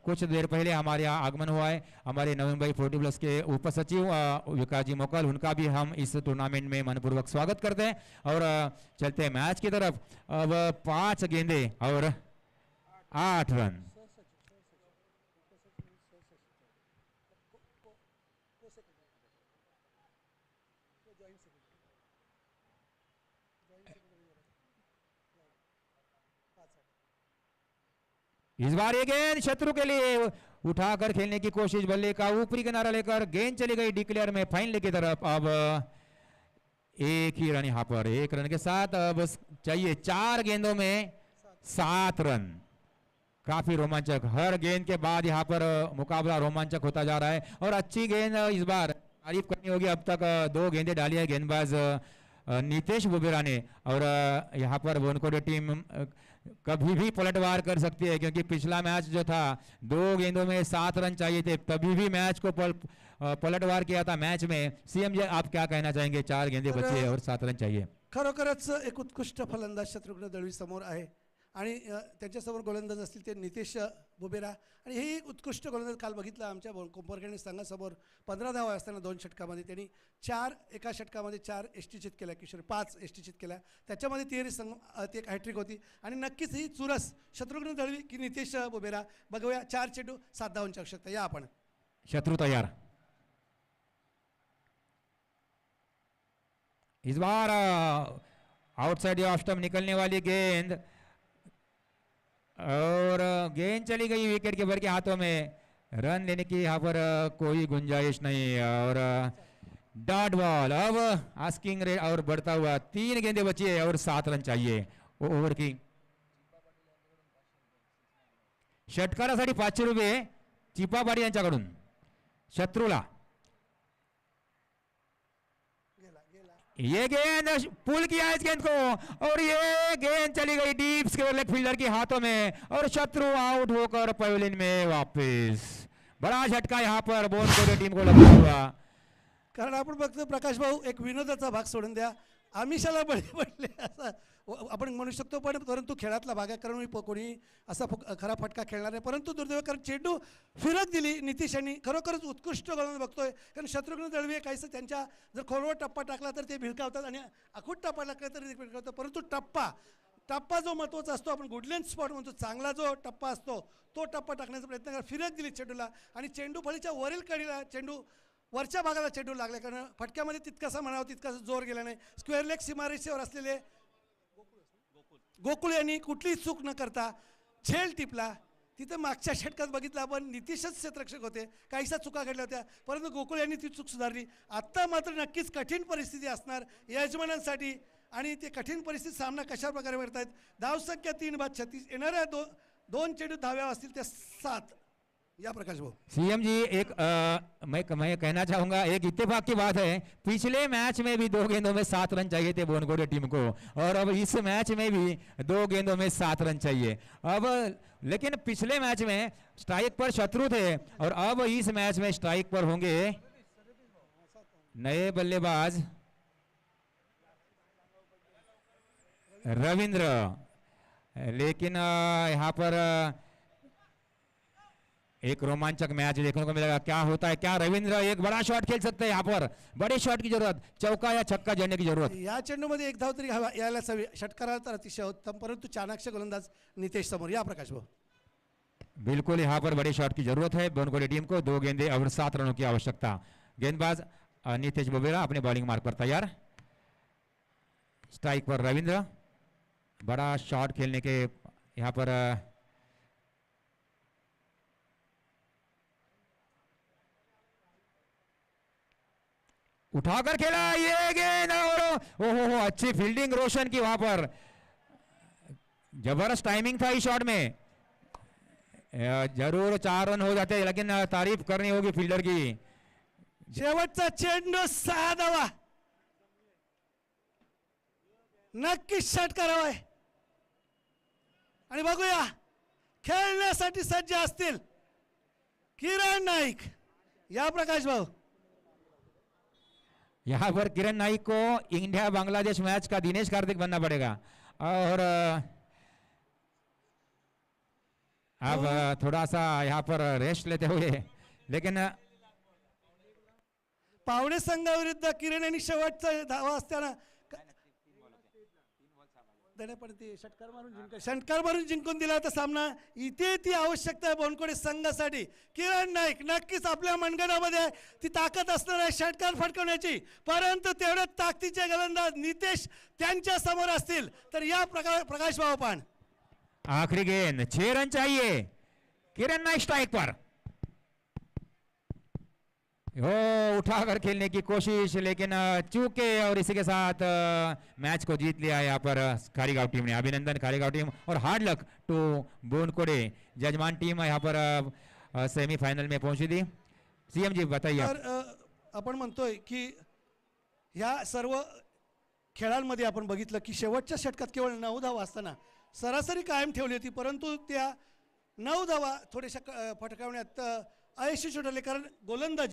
कुछ देर पहले हमारे यहाँ आगमन हुआ है हमारे नवी मुंबई 40+ के उप सचिव विकास जी मोकल, उनका भी हम इस टूर्नामेंट में मनपूर्वक स्वागत करते हैं। और चलते हैं मैच की तरफ। अब 5 गेंदे और 8 रन। इस बार ये गेंद शत्रु के लिए उठाकर खेलने की कोशिश, बल्ले का ऊपरी किनारा लेकर गेंद चली गई डिक्लेयर में फाइनल की तरफ। अब 1 ही रन यहाँ पर, 1 रन के साथ अब चाहिए 4 गेंदों में 7 रन। काफी रोमांचक, हर गेंद के बाद यहाँ पर मुकाबला रोमांचक होता जा रहा है। और अच्छी गेंद इस बार तारीफ करनी होगी, अब तक 2 गेंदें डाली है गेंदबाज नीतेश बुबेरा ने। और यहाँ पर बोनकोडे टीम कभी भी पलटवार कर सकती है, क्योंकि पिछला मैच जो था 2 गेंदों में 7 रन चाहिए थे, तभी भी मैच को पलटवार किया था मैच में। सीएम जी आप क्या कहना चाहेंगे? 4 गेंदे बचे और 7 रन चाहिए। खरोखरच एक उत्कृष्ट फलंदाज शत्रुघ्न दळवी समोर आहे, आणि त्यांच्यासमोर गोलंदाज असतील ते नितेश बुबेरा, आणि हे उत्कृष्ट गोलंदाज काल बघितलं आमच्या कोंपरखेडणी संघासमोर 15 धावा असताना 2 षटकामध्ये त्यांनी 4, एका षटकामध्ये 4 एष्टीचित केल्या, किशोर 5 एष्टीचित केल्या, त्याच्यामध्ये तिहेरी संघ ती एक हॅट्रिक होती। आणि नक्कीच ही चुरस शत्रुघ्न दळवी की नितेश बुबेरा, बघूया 4 चेंडू 7 धावांची आवश्यकता। या आपण शत्रु तैयार। इस बार आउटसाइड ऑफ स्टंप निकलने वाली गेंद, और गेंद चली गई विकेट कीपर के हाथों में, रन लेने की यहाँ पर कोई गुंजाइश नहीं। और डॉट बॉल, अब आस्किंग रेट और बढ़ता हुआ 3 गेंदे बची है और 7 रन चाहिए ओव्हर की। षटकारासाठी 500 रुपये चिपापाडी यांच्याकडून शत्रूला। ये गेंद पुल किया इस गेंद को, और ये गेंद चली गई डीप स्क्वायर लेग फील्डर के हाथों में, और शत्रु आउट होकर पवेलियन में वापस। बड़ा झटका यहाँ पर बोनकोडे टीम को लगा हुआ, कारण आपण बघतो प्रकाश भाऊ एक विनोदाचा भाग सोडून द्या, आमिषाला बळी पडले असं आपण म्हणू शकतो, पण परंतु खेळातला भाग आहे, कारण कोणी असा खरा फटका खेळणार नाही। परंतु दुर्दैव कारण चेंडू फिरक दिली नितीश यांनी, खरोखरच उत्कृष्ट गोलंदाज बघतोय, कारण शत्रुघ्न दळवी काहीसं त्यांच्या जर खोलवर टप्पा टाकला तर ते भिरकावतात आणि अखूट टप्पा टाकला तर ते भिरकावतात, परंतु टप्पा जो महत्त्वाचा असतो, आपण गुडलँड स्पॉट म्हणतो, चांगला जो टप्पा असतो तो टप्पा टाकण्याचा प्रयत्न करा। फिरक दिली चेंडूला, आणि चेंडू फळीच्या वरील कडीला चेंडू वरच्या भागाला चेंडू लागला, कारण फटक्यामध्ये तितकासा म्हणावा तितकासा जोर गेला नाही। स्क्वेअर लेग सीमारेषेवर असलेले गोकुळ यांनी कुठलीच चूक न करता झेल टिपला, तिथं मागच्या षटकात बघितलं आपण नितीशच क्षेत्ररक्षक होते, काहीशा चुका घडल्या होत्या, परंतु गोकुळ यांनी ती चूक सुधारली। आता मात्र नक्कीच कठीण परिस्थिती असणार यजमानांसाठी, आणि ते कठीण परिस्थिती सामना कशा प्रकारे करतायत। धावसंख्या 3/36, येणाऱ्या 2 चेंडू धाव्या असतील त्या 7। या प्रकाश भाऊ सीएम जी एक मैं कहना चाहूंगा, एक इत्तेफाक की बात है, पिछले मैच में भी 2 गेंदों में 7 रन चाहिए थे बोनकोडे टीम को, और अब इस मैच में भी 2 गेंदों में 7 रन चाहिए। अब लेकिन पिछले मैच में स्ट्राइक पर शत्रु थे, और अब इस मैच में स्ट्राइक पर होंगे नए बल्लेबाज रविंद्र। लेकिन यहाँ पर एक रोमांचक मैच देखने को मिलेगा, क्या होता है, क्या रविंद्र एक बड़ा शॉट खेल सकते हैं, यहाँ पर बड़े शॉट की जरूरत, चौका या छक्का जड़ने की जरूरत। या चेंडूमध्ये 1 धाव तरी यायलाच हवी, षटकाराला तर अतिशय उत्तम, परंतु चाणाक्ष गोलंदाज नितेश समोर। या प्रकाश भाऊ बिल्कुल यहाँ पर बड़े शॉट की जरूरत है बोनकोडे टीम को, 2 गेंदे और 7 रनों की आवश्यकता। गेंदबाज नितेश बोबेरा अपने बॉलिंग मार्क पर तैयार। स्ट्राइक पर रविंद्र, बड़ा शॉट खेलने के यहाँ पर उठाकर खेला ये गेंद और ओहो अच्छी फील्डिंग रोशन की वहां पर, जबरदस्त टाइमिंग था इस शॉट में। जरूर 4 रन हो जाते लेकिन तारीफ करनी होगी फील्डर की। शेवटचा चेंडू 6 धावा, नक्कीच षट करावाय आणि बघूया खेळण्यासाठी सज्ज असतील किरण नाईक या प्रकाश भाऊ। यहाँ पर किरण नाइक को इंडिया बांग्लादेश मैच का दिनेश कार्तिक बनना पड़ेगा और अब थोड़ा सा यहाँ पर रेस्ट लेते हुए, लेकिन पावणे संघाविरुद्ध किरण यांनी शेवटचा धावा असताना षटकार मारून जिंकून दिला होता सामना। इथे ती आवश्यकता आहे बोनकोडे संघासाठी। किरण नाईक नक्कीच आपल्या मनगटामध्ये ती ताकद असणार आहे षटकार फटकवण्याची, परंतु तेवढ्या ताकदीचे गोलंदाज नितेश त्यांच्या समोर असतील तर या प्रकाश भाऊ पान। आखिरी गेंद 6 रन चाहिए, किरण नाइक स्ट्राइक पर, हो उठाकर खेलने की कोशिश लेकिन चूके और इसी के साथ मैच को जीत लिया यहाँ पर खारीगांव टीम ने। अभिनंदन खारीगांव टीम और हार्ड लक टू बोनकोडे जजमान टीम यहाँ पर सेमीफाइनल में पहुंची थी। सीएम जी बताइए। आपण म्हणतोय की ह्या सर्व खेळांमध्ये आपण बघितलं की शेवटच्या षटकात केवळ 9 धावा असताना सरासरी कायम ठेवली होती, परंतु त्या 9 धावा थोड्याशा फटकावण्यात अयशस्वी ठरले कारण गोलंदाज